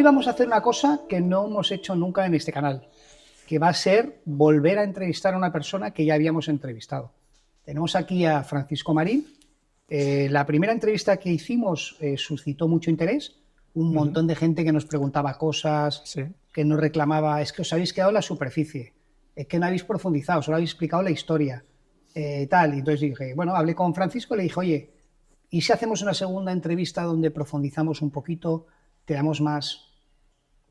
vamos a hacer una cosa que no hemos hecho nunca en este canal, que va a ser volver a entrevistar a una persona que ya habíamos entrevistado. Tenemos aquí a Francisco Marín. La primera entrevista que hicimos suscitó mucho interés, un montón de gente que nos preguntaba cosas, Sí. que nos reclamaba, es que os habéis quedado en la superficie, es que no habéis profundizado, solo habéis explicado la historia, tal. Y entonces dije, bueno, hablé con Francisco y le dije, oye, ¿y si hacemos una segunda entrevista donde profundizamos un poquito, te damos más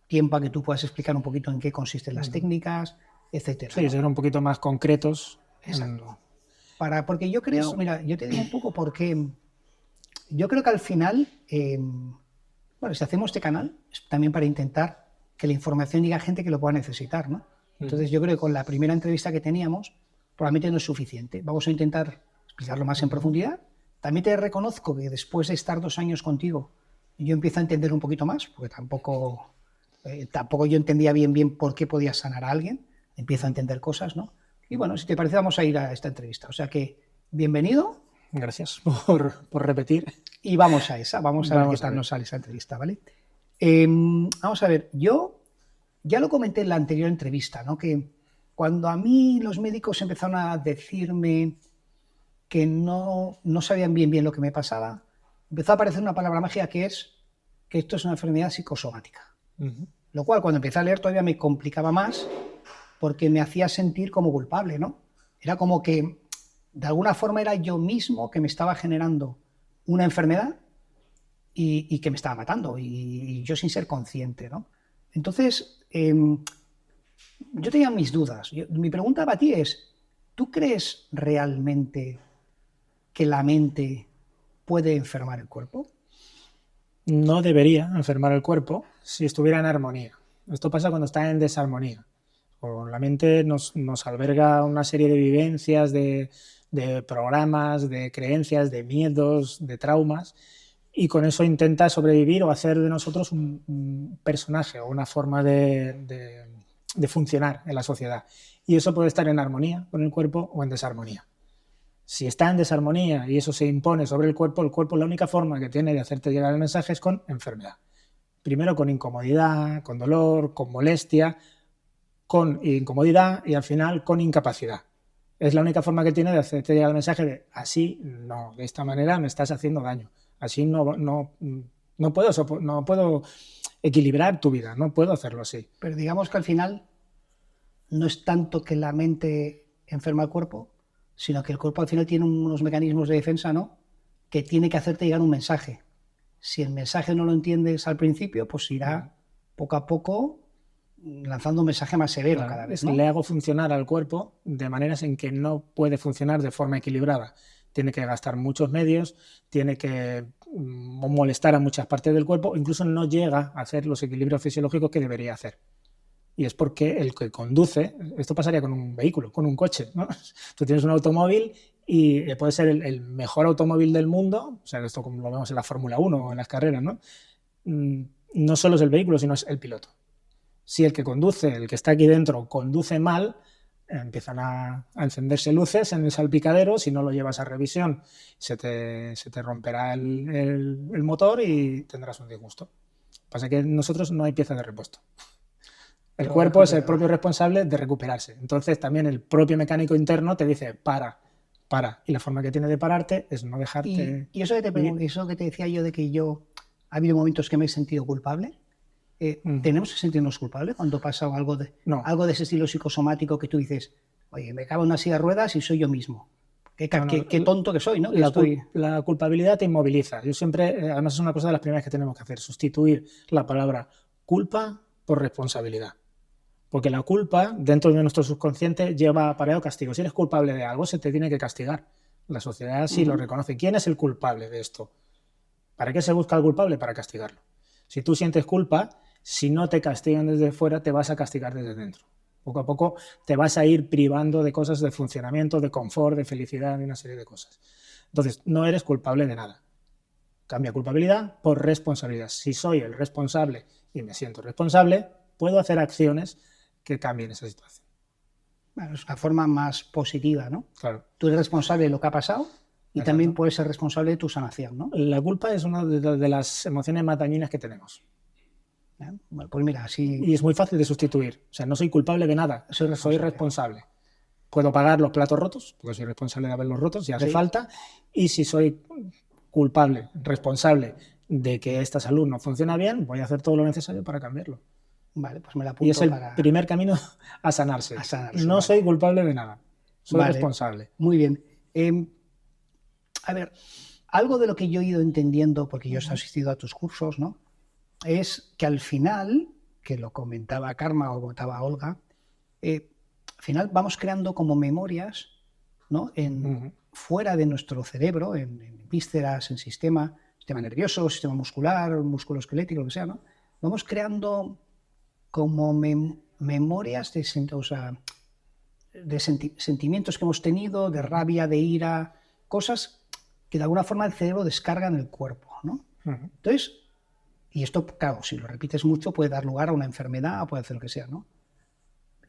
tiempo a que tú puedas explicar un poquito en qué consisten las técnicas, etcétera? Sí, ser un poquito más concretos. Exacto. Porque yo creo, mira, yo te digo un poco porque yo creo que al final, bueno, si hacemos este canal es también para intentar que la información llegue a gente que lo pueda necesitar, ¿no? Entonces yo creo que con la primera entrevista que teníamos probablemente no es suficiente. Vamos a intentar explicarlo más en profundidad. También te reconozco que después de estar 2 años contigo, yo empiezo a entender un poquito más, porque tampoco yo entendía bien por qué podía sanar a alguien. Empiezo a entender cosas, ¿no? Y bueno, si te parece, vamos a ir a esta entrevista. O sea que, bienvenido. Gracias por repetir. Y vamos a esa, vamos a ver qué tal nos sale esa entrevista, ¿vale? Vamos a ver, yo ya lo comenté en la anterior entrevista, ¿no? Que cuando a mí los médicos empezaron a decirme que no sabían bien lo que me pasaba, empezó a aparecer una palabra mágica que es que esto es una enfermedad psicosomática. Lo cual, cuando empecé a leer, todavía me complicaba más porque me hacía sentir como culpable, ¿no? Era como que, de alguna forma, era yo mismo que me estaba generando una enfermedad y que me estaba matando, y yo sin ser consciente, ¿no? Entonces, yo tenía mis dudas. Mi pregunta para ti es, ¿tú crees realmente que la mente puede enfermar el cuerpo? No debería enfermar el cuerpo si estuviera en armonía. Esto pasa cuando está en desarmonía. O la mente nos alberga una serie de vivencias, de programas, de creencias, de miedos, de traumas, y con eso intenta sobrevivir o hacer de nosotros un personaje o una forma de funcionar en la sociedad. Y eso puede estar en armonía con el cuerpo o en desarmonía. Si está en desarmonía y eso se impone sobre el cuerpo, la única forma que tiene de hacerte llegar el mensaje es con enfermedad. Primero con incomodidad, con dolor, con molestia, con incomodidad y al final con incapacidad. Es la única forma que tiene de hacerte llegar el mensaje de así no, de esta manera me estás haciendo daño. Así no puedo equilibrar tu vida, no puedo hacerlo así. Pero digamos que al final no es tanto que la mente enferma al cuerpo, sino que el cuerpo al final tiene unos mecanismos de defensa, ¿no?, que tiene que hacerte llegar un mensaje. Si el mensaje no lo entiendes al principio, pues irá poco a poco lanzando un mensaje más severo, claro, cada vez, ¿no? Le hago funcionar al cuerpo de maneras en que no puede funcionar de forma equilibrada. Tiene que gastar muchos medios, tiene que molestar a muchas partes del cuerpo, incluso no llega a hacer los equilibrios fisiológicos que debería hacer. Y es porque el que conduce, esto pasaría con un vehículo, con un coche, ¿no? Tú tienes un automóvil y puede ser el mejor automóvil del mundo, o sea, esto como lo vemos en la Fórmula 1 o en las carreras, ¿no? No solo es el vehículo, sino es el piloto. Si el que conduce, el que está aquí dentro, conduce mal, empiezan a encenderse luces en el salpicadero. Si no lo llevas a revisión, se te romperá el motor y tendrás un disgusto. Pasa que en nosotros no hay pieza de repuesto. El cuerpo es el propio responsable de recuperarse. Entonces también el propio mecánico interno te dice para. Y la forma que tiene de pararte es no dejarte... Y eso que te decía yo de que ha habido momentos que me he sentido culpable. ¿Tenemos que sentirnos culpables cuando pasa algo de ese estilo psicosomático que tú dices, oye, me cago en una silla de ruedas y soy yo mismo? Qué tonto que soy, ¿no? La culpabilidad te inmoviliza. Yo siempre, además es una cosa de las primeras que tenemos que hacer, sustituir la palabra culpa por responsabilidad. Porque la culpa, dentro de nuestro subconsciente, lleva aparejado castigo. Si eres culpable de algo, se te tiene que castigar. La sociedad sí lo reconoce. ¿Quién es el culpable de esto? ¿Para qué se busca al culpable? Para castigarlo. Si tú sientes culpa, si no te castigan desde fuera, te vas a castigar desde dentro. Poco a poco te vas a ir privando de cosas de funcionamiento, de confort, de felicidad, de una serie de cosas. Entonces, no eres culpable de nada. Cambia culpabilidad por responsabilidad. Si soy el responsable y me siento responsable, puedo hacer acciones que cambien esa situación. Bueno, es una forma más positiva, ¿no? Claro. Tú eres responsable de lo que ha pasado y también puedes ser responsable de tu sanación, ¿no? La culpa es una de las emociones más dañinas que tenemos. Bueno, pues mira, así... Y es muy fácil de sustituir. O sea, no soy culpable de nada, soy responsable. Puedo pagar los platos rotos, porque soy responsable de haberlos rotos si hace falta, y si soy culpable, responsable de que esta salud no funciona bien, voy a hacer todo lo necesario para cambiarlo. Vale, pues me la apunto. Y es el primer camino a sanarse. No soy culpable de nada, soy responsable. Muy bien. A ver, algo de lo que yo he ido entendiendo, porque yo he asistido a tus cursos, ¿no? Es que al final, que lo comentaba Karma o comentaba Olga, al final vamos creando como memorias, ¿no? Fuera de nuestro cerebro, en vísceras, en sistema nervioso, sistema muscular, músculo esquelético, lo que sea, ¿no? Vamos creando como memorias de sentimientos que hemos tenido, de rabia, de ira, cosas que de alguna forma el cerebro descarga en el cuerpo, ¿no? Entonces, y esto, claro, si lo repites mucho puede dar lugar a una enfermedad o puede hacer lo que sea, ¿no?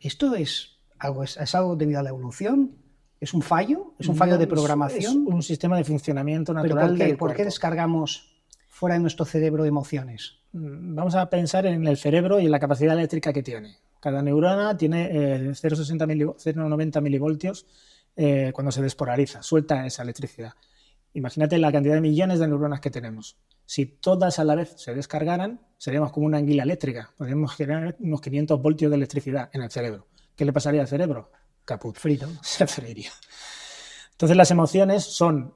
¿Esto es algo debido a la evolución? ¿Es un fallo? ¿Es un fallo de programación? Es un sistema de funcionamiento natural del cuerpo. ¿Por qué descargamos fuera de nuestro cerebro emociones? Vamos a pensar en el cerebro y en la capacidad eléctrica que tiene. Cada neurona tiene 0,90 milivoltios cuando se despolariza, suelta esa electricidad. Imagínate la cantidad de millones de neuronas que tenemos. Si todas a la vez se descargaran, seríamos como una anguila eléctrica. Podríamos generar unos 500 voltios de electricidad en el cerebro. ¿Qué le pasaría al cerebro? Caput. Frito. Se freiría. Entonces las emociones son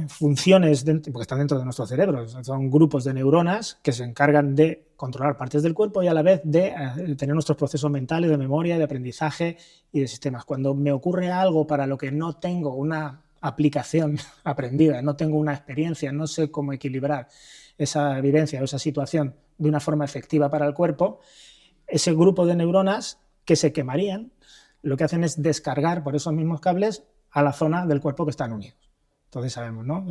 funciones, porque están dentro de nuestro cerebro, son grupos de neuronas que se encargan de controlar partes del cuerpo y a la vez de tener nuestros procesos mentales, de memoria, de aprendizaje y de sistemas. Cuando me ocurre algo para lo que no tengo una aplicación aprendida, no tengo una experiencia, no sé cómo equilibrar esa vivencia o esa situación de una forma efectiva para el cuerpo, ese grupo de neuronas que se quemarían, lo que hacen es descargar por esos mismos cables a la zona del cuerpo que están unidos. Entonces sabemos, ¿no?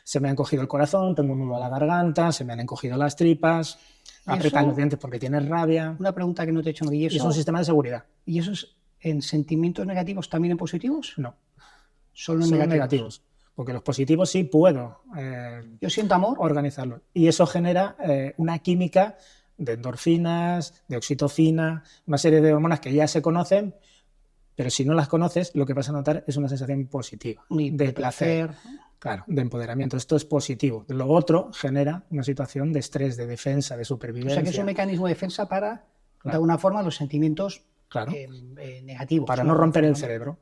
Se me ha encogido el corazón, tengo un nudo a la garganta, se me han encogido las tripas, apretan los dientes porque tienes rabia. Una pregunta que no te he hecho, ¿no? Y es un sistema de seguridad. ¿Y eso es en sentimientos negativos también en positivos? No. Solo en negativos. Porque los positivos sí puedo yo siento amor, organizarlo. Y eso genera una química de endorfinas, de oxitocina, una serie de hormonas que ya se conocen, pero si no las conoces, lo que vas a notar es una sensación positiva, de placer, claro, de empoderamiento. Esto es positivo. Lo otro genera una situación de estrés, de defensa, de supervivencia. O sea que es un mecanismo de defensa para, de alguna forma, los sentimientos negativos. Para no romper el cerebro.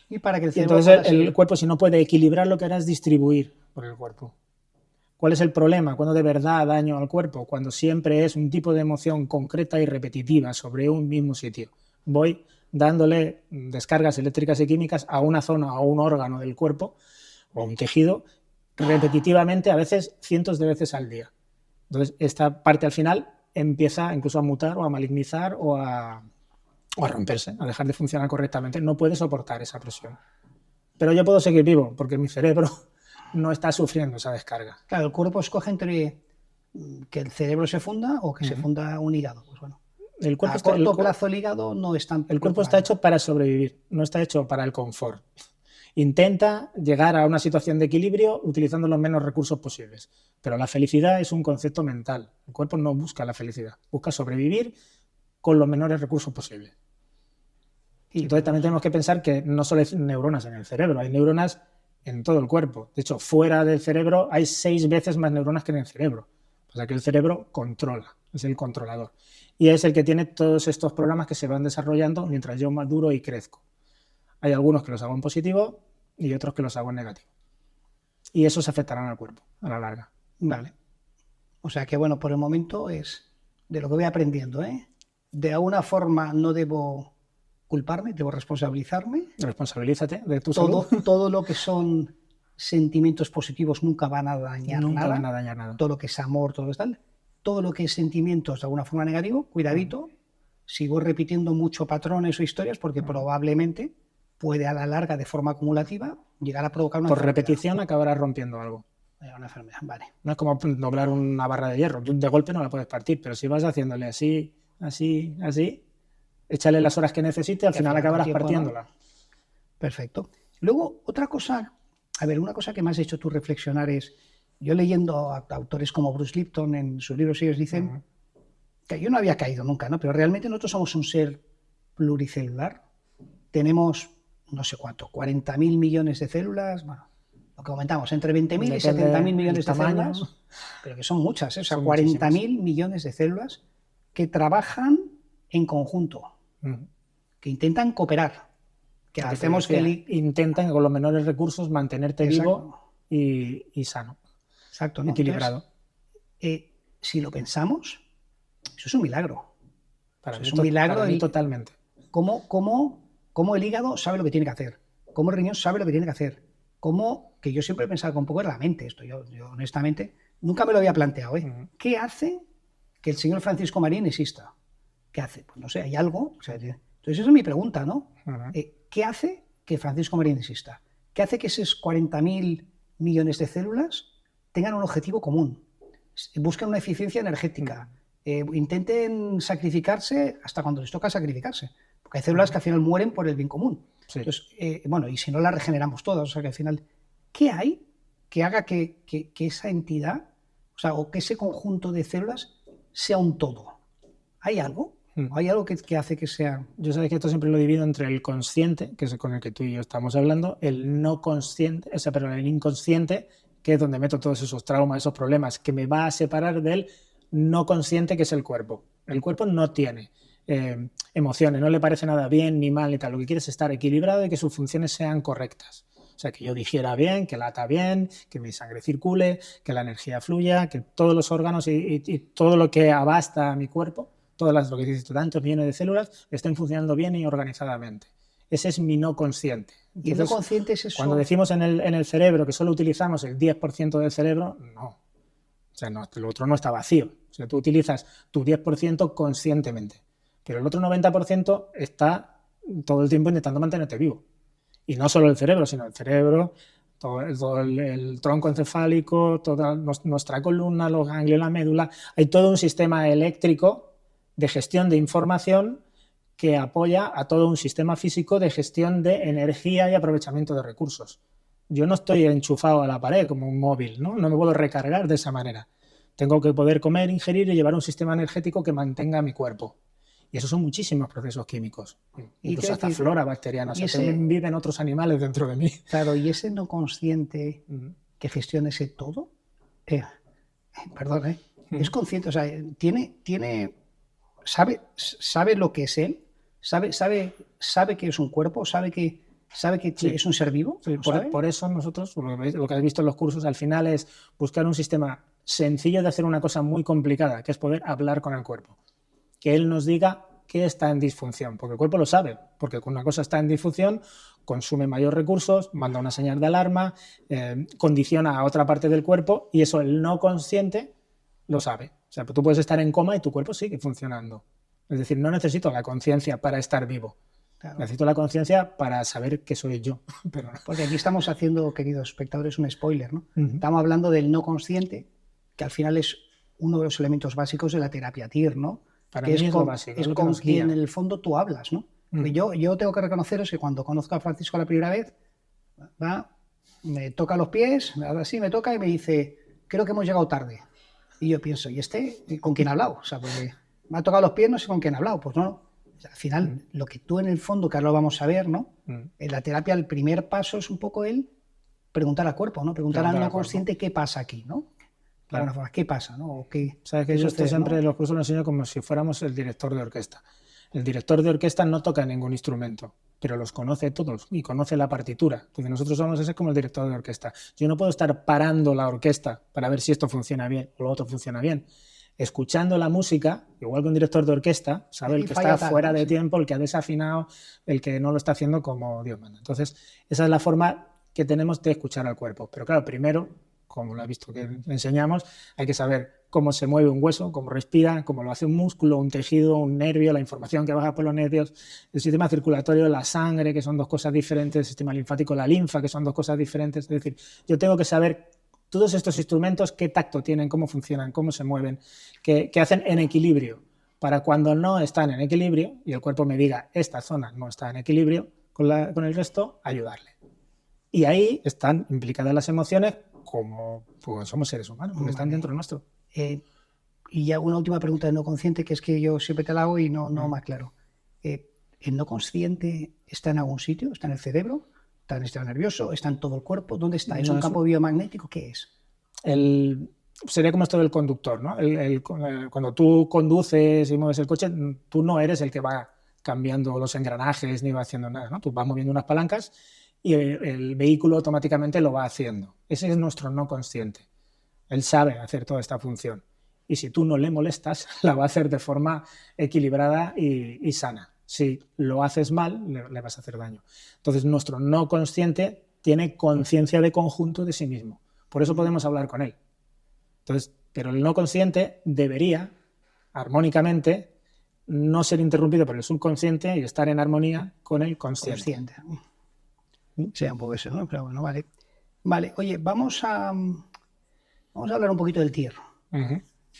Y para que el cerebro... Entonces el cuerpo, si no puede equilibrar, lo que hará es distribuir por el cuerpo. ¿Cuál es el problema? Cuando de verdad daño al cuerpo, cuando siempre es un tipo de emoción concreta y repetitiva sobre un mismo sitio. Voy dándole descargas eléctricas y químicas a una zona o un órgano del cuerpo o un tejido repetitivamente, a veces cientos de veces al día. Entonces esta parte al final empieza incluso a mutar o a malignizar o a romperse, a dejar de funcionar correctamente. No puede soportar esa presión. Pero yo puedo seguir vivo porque mi cerebro no está sufriendo esa descarga. Claro, el cuerpo escoge entre que el cerebro se funda o que se funda un hígado. Pues bueno, el cuerpo a corto plazo el hígado no es tan... El cuerpo está hecho para sobrevivir, no está hecho para el confort. Intenta llegar a una situación de equilibrio utilizando los menos recursos posibles. Pero la felicidad es un concepto mental. El cuerpo no busca la felicidad, busca sobrevivir con los menores recursos posibles. Y entonces también tenemos que pensar que no solo hay neuronas en el cerebro, hay neuronas en todo el cuerpo. De hecho, fuera del cerebro hay 6 veces más neuronas que en el cerebro. O sea que el cerebro controla, es el controlador. Y es el que tiene todos estos programas que se van desarrollando mientras yo maduro y crezco. Hay algunos que los hago en positivo y otros que los hago en negativo. Y esos afectarán al cuerpo a la larga. Vale. O sea que, bueno, por el momento es de lo que voy aprendiendo, ¿eh? De alguna forma no debo culparme, debo responsabilizarme. Responsabilízate de tu salud. Todo lo que son sentimientos positivos nunca van a dañar nada. Nunca van a dañar nada. Todo lo que es amor, todo es tal. Todo lo que es sentimientos de alguna forma negativo, cuidadito. Si voy repitiendo mucho patrones o historias, porque probablemente puede a la larga, de forma acumulativa, llegar a provocar una enfermedad. Por repetición acabarás rompiendo algo. Una enfermedad, vale. No es como doblar una barra de hierro. Tú de golpe no la puedes partir, pero si vas haciéndole así, así, así, échale las horas que necesite, al final acabarás partiéndola. ¿No? Perfecto. Luego, otra cosa, a ver, una cosa que me has hecho tú reflexionar es, yo leyendo a autores como Bruce Lipton en sus libros, ellos dicen que yo no había caído nunca, ¿no? Pero realmente nosotros somos un ser pluricelular. Tenemos, no sé cuánto, 40.000 millones de células, bueno, lo que comentamos, entre 20.000 y 70.000 millones de células, pero que son muchas, ¿eh? O sea, 40.000 millones de células que trabajan en conjunto, que intentan cooperar, que hacemos que intentan con los menores recursos mantenerte vivo y sano. Exacto, ¿no? Equilibrado. Entonces, si lo pensamos, eso es un milagro. Para mí, es un milagro. Para mí totalmente. Cómo el hígado sabe lo que tiene que hacer, cómo el riñón sabe lo que tiene que hacer, cómo, que yo siempre he pensado que un poco en la mente esto, yo honestamente nunca me lo había planteado, ¿eh? ¿Qué hace que el señor Francisco Marín exista? ¿Qué hace? Pues no sé, hay algo. O sea, entonces esa es mi pregunta, ¿no? ¿Qué hace que Francisco Marín exista? ¿Qué hace que esos 40.000 millones de células tengan un objetivo común? Busquen una eficiencia energética, intenten sacrificarse hasta cuando les toca sacrificarse. Porque hay células que al final mueren por el bien común. Sí. Entonces, bueno, y si no las regeneramos todas, o sea que al final, ¿qué hay que haga que esa entidad, o sea, o que ese conjunto de células sea un todo? ¿Hay algo? ¿Hay algo que hace que sea...? Yo sabes que esto siempre lo divido entre el consciente, que es con el que tú y yo estamos hablando, el no consciente, pero el inconsciente, que es donde meto todos esos traumas, esos problemas, que me va a separar del no consciente, que es el cuerpo. El cuerpo no tiene emociones, no le parece nada bien ni mal y tal. Lo que quiere es estar equilibrado y que sus funciones sean correctas. O sea, que yo digiera bien, que lata bien, que mi sangre circule, que la energía fluya, que todos los órganos y todo lo que abasta a mi cuerpo, lo que dices, tantos millones de células, estén funcionando bien y organizadamente. Ese es mi no consciente. Entonces, ¿y el no consciente es eso? Cuando decimos en el cerebro que solo utilizamos el 10% del cerebro, no. O sea, no, lo otro no está vacío. O sea, tú utilizas tu 10% conscientemente, pero el otro 90% está todo el tiempo intentando mantenerte vivo. Y no solo el cerebro, sino el cerebro, todo el tronco encefálico, toda nuestra columna, los ganglios, la médula. Hay todo un sistema eléctrico de gestión de información que apoya a todo un sistema físico de gestión de energía y aprovechamiento de recursos. Yo no estoy enchufado a la pared como un móvil, ¿no? No me puedo recargar de esa manera. Tengo que poder comer, ingerir y llevar un sistema energético que mantenga mi cuerpo. Y esos son muchísimos procesos químicos. Incluso hasta flora bacteriana. O sea, también viven otros animales dentro de mí. Claro, y ese no consciente que gestiona ese todo, perdón, es consciente, o sea, sabe lo que es él, sabe que es un cuerpo, sabe que sí. Es un ser vivo. Sí, por eso nosotros, lo que has visto en los cursos, al final es buscar un sistema sencillo de hacer una cosa muy complicada, que es poder hablar con el cuerpo. Que él nos diga qué está en disfunción, porque el cuerpo lo sabe, porque cuando una cosa está en disfunción, consume mayores recursos, manda una señal de alarma, condiciona a otra parte del cuerpo y eso el no consciente lo sabe. O sea, tú puedes estar en coma y tu cuerpo sigue funcionando. Es decir, no necesito la conciencia para estar vivo. Claro. Necesito la conciencia para saber que soy yo. Pero no. Porque aquí estamos haciendo, queridos espectadores, un spoiler, ¿no? Estamos hablando del no consciente, que al final es uno de los elementos básicos de la terapia TIR, ¿no? Para mí es lo básico, es con quien en el fondo tú hablas, ¿no? Yo tengo que reconoceros que cuando conozco a Francisco la primera vez, me toca los pies, así me toca y me dice, creo que hemos llegado tarde. Y yo pienso, ¿y con quién ha hablado? O sea, porque me ha tocado los pies, no sé con quién ha hablado. Pues no. O sea, al final, lo que tú en el fondo, que ahora lo vamos a ver, ¿no? En la terapia, el primer paso es un poco preguntar al cuerpo, ¿no? Preguntar al no consciente qué pasa aquí, ¿no? Claro. Forma, ¿qué pasa? ¿No? ¿O qué, ¿sabes que yo esto siempre en los cursos lo enseño como si fuéramos el director de orquesta? El director de orquesta no toca ningún instrumento, pero los conoce todos y conoce la partitura. Entonces nosotros somos ese como el director de orquesta. Yo no puedo estar parando la orquesta para ver si esto funciona bien o lo otro funciona bien. Escuchando la música, igual que un director de orquesta, sabe el que está fuera de tiempo, el que ha desafinado, el que no lo está haciendo como Dios manda. Entonces esa es la forma que tenemos de escuchar al cuerpo. Pero claro, primero, como lo has visto que enseñamos, hay que saber cómo se mueve un hueso, cómo respira, cómo lo hace un músculo, un tejido, un nervio, la información que baja por los nervios, el sistema circulatorio, la sangre, que son dos cosas diferentes, el sistema linfático, la linfa, que son dos cosas diferentes. Es decir, yo tengo que saber todos estos instrumentos, qué tacto tienen, cómo funcionan, cómo se mueven, qué hacen en equilibrio, para cuando no están en equilibrio y el cuerpo me diga, esta zona no está en equilibrio con el resto, ayudarle. Y ahí están implicadas las emociones, como pues, somos seres humanos, porque están dentro nuestro. Y ya una última pregunta del no consciente, que es que yo siempre te la hago y no me aclaro. ¿El no consciente está en algún sitio? ¿Está en el cerebro? ¿Está en el sistema nervioso? ¿Está en todo el cuerpo? ¿Dónde está? ¿Es un campo biomagnético? ¿Qué es? Sería como esto del conductor, ¿no? Cuando tú conduces y mueves el coche, tú no eres el que va cambiando los engranajes ni va haciendo nada, ¿no? Tú vas moviendo unas palancas y el vehículo automáticamente lo va haciendo. Ese es nuestro no consciente. Él sabe hacer toda esta función. Y si tú no le molestas, la va a hacer de forma equilibrada y sana. Si lo haces mal, le vas a hacer daño. Entonces, nuestro no consciente tiene conciencia de conjunto de sí mismo. Por eso podemos hablar con él. Entonces, pero el no consciente debería, armónicamente, no ser interrumpido por el subconsciente y estar en armonía con el consciente. Sea un poco eso, ¿no? Pero bueno, vale. Vale, oye, vamos a hablar un poquito del TIR.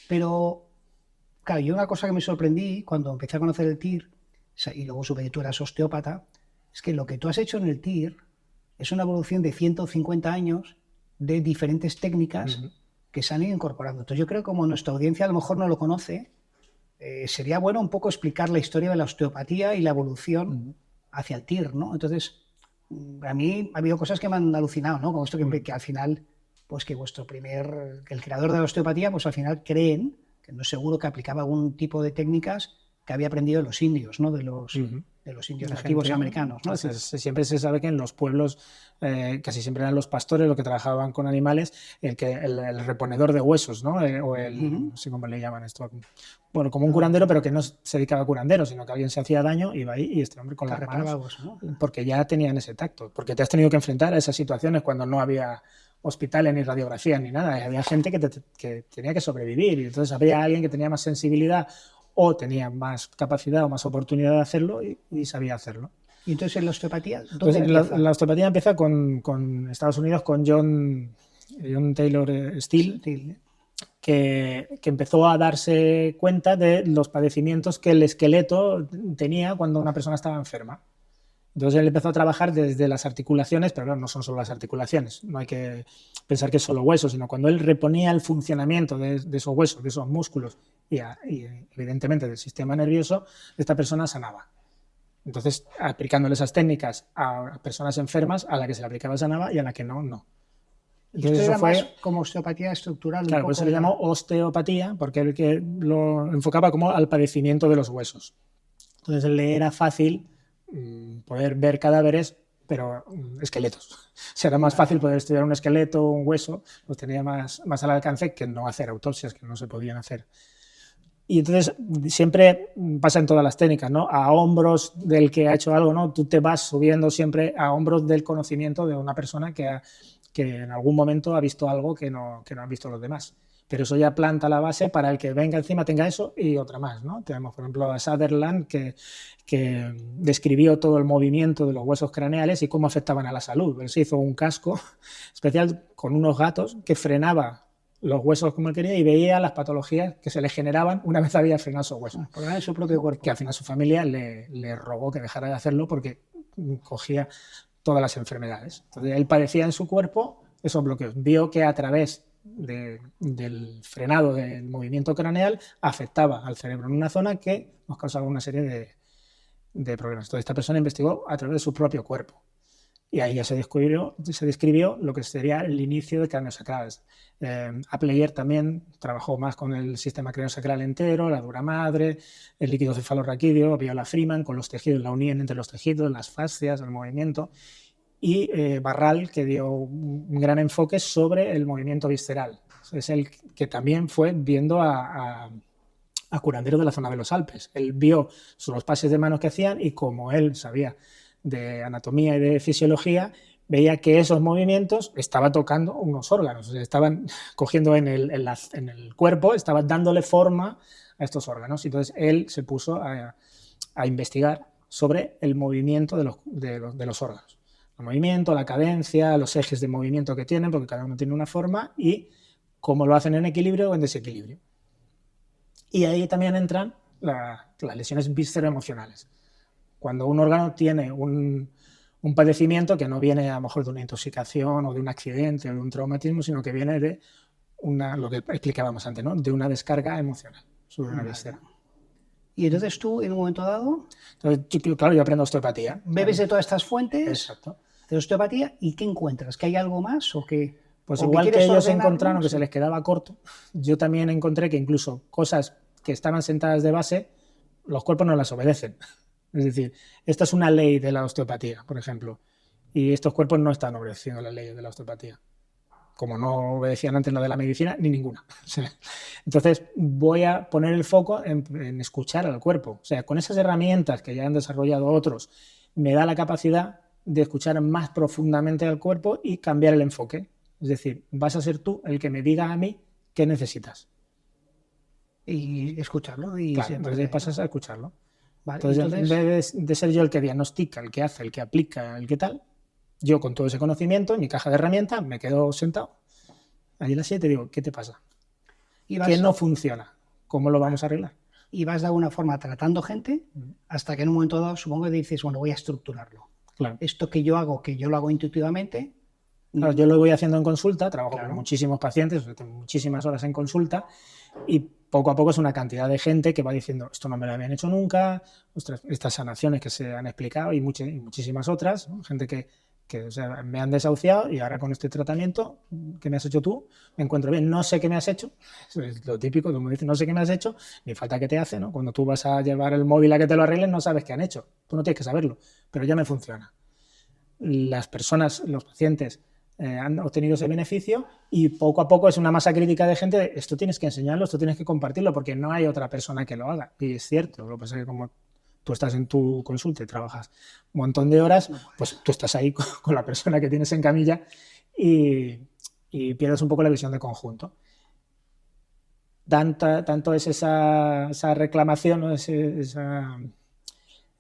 Pero, claro, yo una cosa que me sorprendí cuando empecé a conocer el TIR, y luego supe que tú eras osteópata, es que lo que tú has hecho en el TIR es una evolución de 150 años de diferentes técnicas que se han ido incorporando. Entonces yo creo que como nuestra audiencia a lo mejor no lo conoce, sería bueno un poco explicar la historia de la osteopatía y la evolución hacia el TIR, ¿no? Entonces, a mí ha habido cosas que me han alucinado, ¿no? Como esto que al final, pues que el creador de la osteopatía, pues al final creen, que no es seguro, que aplicaba algún tipo de técnicas que había aprendido de los indios, ¿no? De los indios nativos americanos, ¿no? Siempre se sabe que en los pueblos casi siempre eran los pastores los que trabajaban con animales, el reponedor de huesos, ¿no? No sé cómo le llaman esto. Bueno, como un curandero, pero que no se dedicaba a curandero, sino que alguien se hacía daño, iba ahí y este hombre con las manos, ¿no? Porque ya tenían ese tacto, porque te has tenido que enfrentar a esas situaciones cuando no había hospitales ni radiografías ni nada, había gente que tenía que sobrevivir y entonces había alguien que tenía más sensibilidad o tenía más capacidad o más oportunidad de hacerlo y sabía hacerlo. ¿Y entonces en la osteopatía? Pues la osteopatía empieza con Estados Unidos, con John Taylor Steele, que empezó a darse cuenta de los padecimientos que el esqueleto tenía cuando una persona estaba enferma. Entonces él empezó a trabajar desde las articulaciones, pero claro, no son solo las articulaciones, no hay que pensar que es solo hueso, sino cuando él reponía el funcionamiento de esos huesos, de esos músculos y evidentemente del sistema nervioso, esta persona sanaba. Entonces, aplicándole esas técnicas a personas enfermas, a la que se le aplicaba sanaba y a la que no, no. Entonces eso fue más como osteopatía estructural. Claro, pues se le llamó osteopatía porque él que lo enfocaba como al padecimiento de los huesos. Entonces le era fácil poder ver cadáveres, pero esqueletos. Será más fácil poder estudiar un esqueleto o un hueso, los tenía más al alcance que no hacer autopsias, que no se podían hacer. Y entonces siempre pasa en todas las técnicas, ¿no? A hombros del que ha hecho algo, ¿no? Tú te vas subiendo siempre a hombros del conocimiento de una persona que en algún momento ha visto algo que no han visto los demás. Pero eso ya planta la base para el que venga encima tenga eso y otra más, ¿no? Tenemos, por ejemplo, a Sutherland, que describió todo el movimiento de los huesos craneales y cómo afectaban a la salud. Él se hizo un casco especial con unos gatos que frenaba los huesos como él quería y veía las patologías que se le generaban una vez había frenado esos huesos. Por ganar su propio cuerpo. Que al final su familia le rogó que dejara de hacerlo porque cogía todas las enfermedades. Entonces él padecía en su cuerpo esos bloqueos. Vio que a través del frenado del movimiento craneal afectaba al cerebro en una zona que nos causaba una serie de problemas. Entonces esta persona investigó a través de su propio cuerpo. Y ahí ya se describió lo que sería el inicio de craneosacrales. Apleyer también trabajó más con el sistema craneosacral entero, la dura madre, el líquido cefalorraquídeo, Viola Freeman, con los tejidos, la unión entre los tejidos, las fascias, el movimiento. Y Barral, que dio un gran enfoque sobre el movimiento visceral. Es el que también fue viendo a curanderos de la zona de los Alpes. Él vio los pases de manos que hacían y como él sabía de anatomía y de fisiología, veía que esos movimientos estaban tocando unos órganos, o sea, estaban cogiendo en el cuerpo, estaban dándole forma a estos órganos. Entonces él se puso a investigar sobre el movimiento de los órganos. El movimiento, la cadencia, los ejes de movimiento que tienen, porque cada uno tiene una forma, y cómo lo hacen en equilibrio o en desequilibrio. Y ahí también entran las lesiones visceroemocionales. Cuando un órgano tiene un un padecimiento que no viene a lo mejor de una intoxicación o de un accidente o de un traumatismo, sino que viene de lo que explicábamos antes, ¿no? De una descarga emocional sobre una víscera. Y entonces tú, en un momento dado... Entonces, claro, yo aprendo osteopatía. Bebes de todas estas fuentes. Exacto. De osteopatía, ¿y qué encuentras? ¿Que hay algo más o que...? Pues o igual que ellos encontraron que sí, se les quedaba corto, yo también encontré que incluso cosas que estaban sentadas de base, los cuerpos no las obedecen. Es decir, esta es una ley de la osteopatía, por ejemplo, y estos cuerpos no están obedeciendo las leyes de la osteopatía, como no obedecían antes la de la medicina, ni ninguna. Entonces voy a poner el foco en escuchar al cuerpo. O sea, con esas herramientas que ya han desarrollado otros, me da la capacidad de escuchar más profundamente al cuerpo y cambiar el enfoque. Es decir, vas a ser tú el que me diga a mí qué necesitas. Y escucharlo. Y claro, entonces pasas a escucharlo. Vale, entonces, en vez de ser yo el que diagnostica, el que hace, el que aplica, el que tal, yo con todo ese conocimiento, en mi caja de herramientas, me quedo sentado allí en la silla y te digo, ¿qué te pasa? ¿Qué no funciona? ¿Cómo lo vamos a arreglar? Y vas de alguna forma tratando gente hasta que en un momento dado supongo que dices, bueno, voy a estructurarlo. Claro. Esto que yo lo hago intuitivamente. Claro, yo lo voy haciendo en consulta, trabajo con muchísimos pacientes, tengo muchísimas horas en consulta y poco a poco es una cantidad de gente que va diciendo, esto no me lo habían hecho nunca, ostras, estas sanaciones que se han explicado y muchísimas otras, ¿no? Gente que o sea, me han desahuciado y ahora con este tratamiento que me has hecho tú, me encuentro bien, no sé qué me has hecho, eso es lo típico, tú me dices, no sé qué me has hecho, ni falta que te hace, ¿no? Cuando tú vas a llevar el móvil a que te lo arreglen, no sabes qué han hecho, tú no tienes que saberlo, pero ya me funciona. Las personas, los pacientes, han obtenido ese beneficio y poco a poco es una masa crítica de gente de esto tienes que enseñarlo, esto tienes que compartirlo porque no hay otra persona que lo haga. Y es cierto, lo que pasa es que como tú estás en tu consulta y trabajas un montón de horas, pues tú estás ahí con la persona que tienes en camilla y pierdes un poco la visión de conjunto. Tanto es esa reclamación, ¿no? esa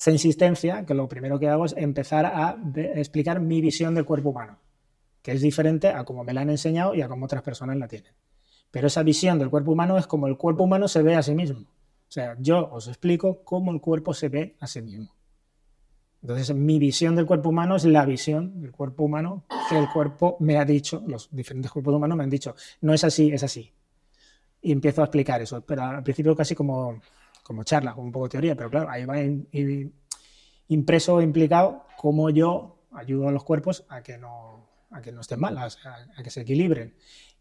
insistencia, que lo primero que hago es empezar a explicar mi visión del cuerpo humano, que es diferente a como me la han enseñado y a como otras personas la tienen. Pero esa visión del cuerpo humano es como el cuerpo humano se ve a sí mismo. O sea, yo os explico cómo el cuerpo se ve a sí mismo. Entonces, mi visión del cuerpo humano es la visión del cuerpo humano que el cuerpo me ha dicho, los diferentes cuerpos humanos me han dicho, no es así, es así. Y empiezo a explicar eso, pero al principio casi como charla, como un poco de teoría, pero claro, ahí va impreso, implicado, cómo yo ayudo a los cuerpos a que no estén mal, a que se equilibren.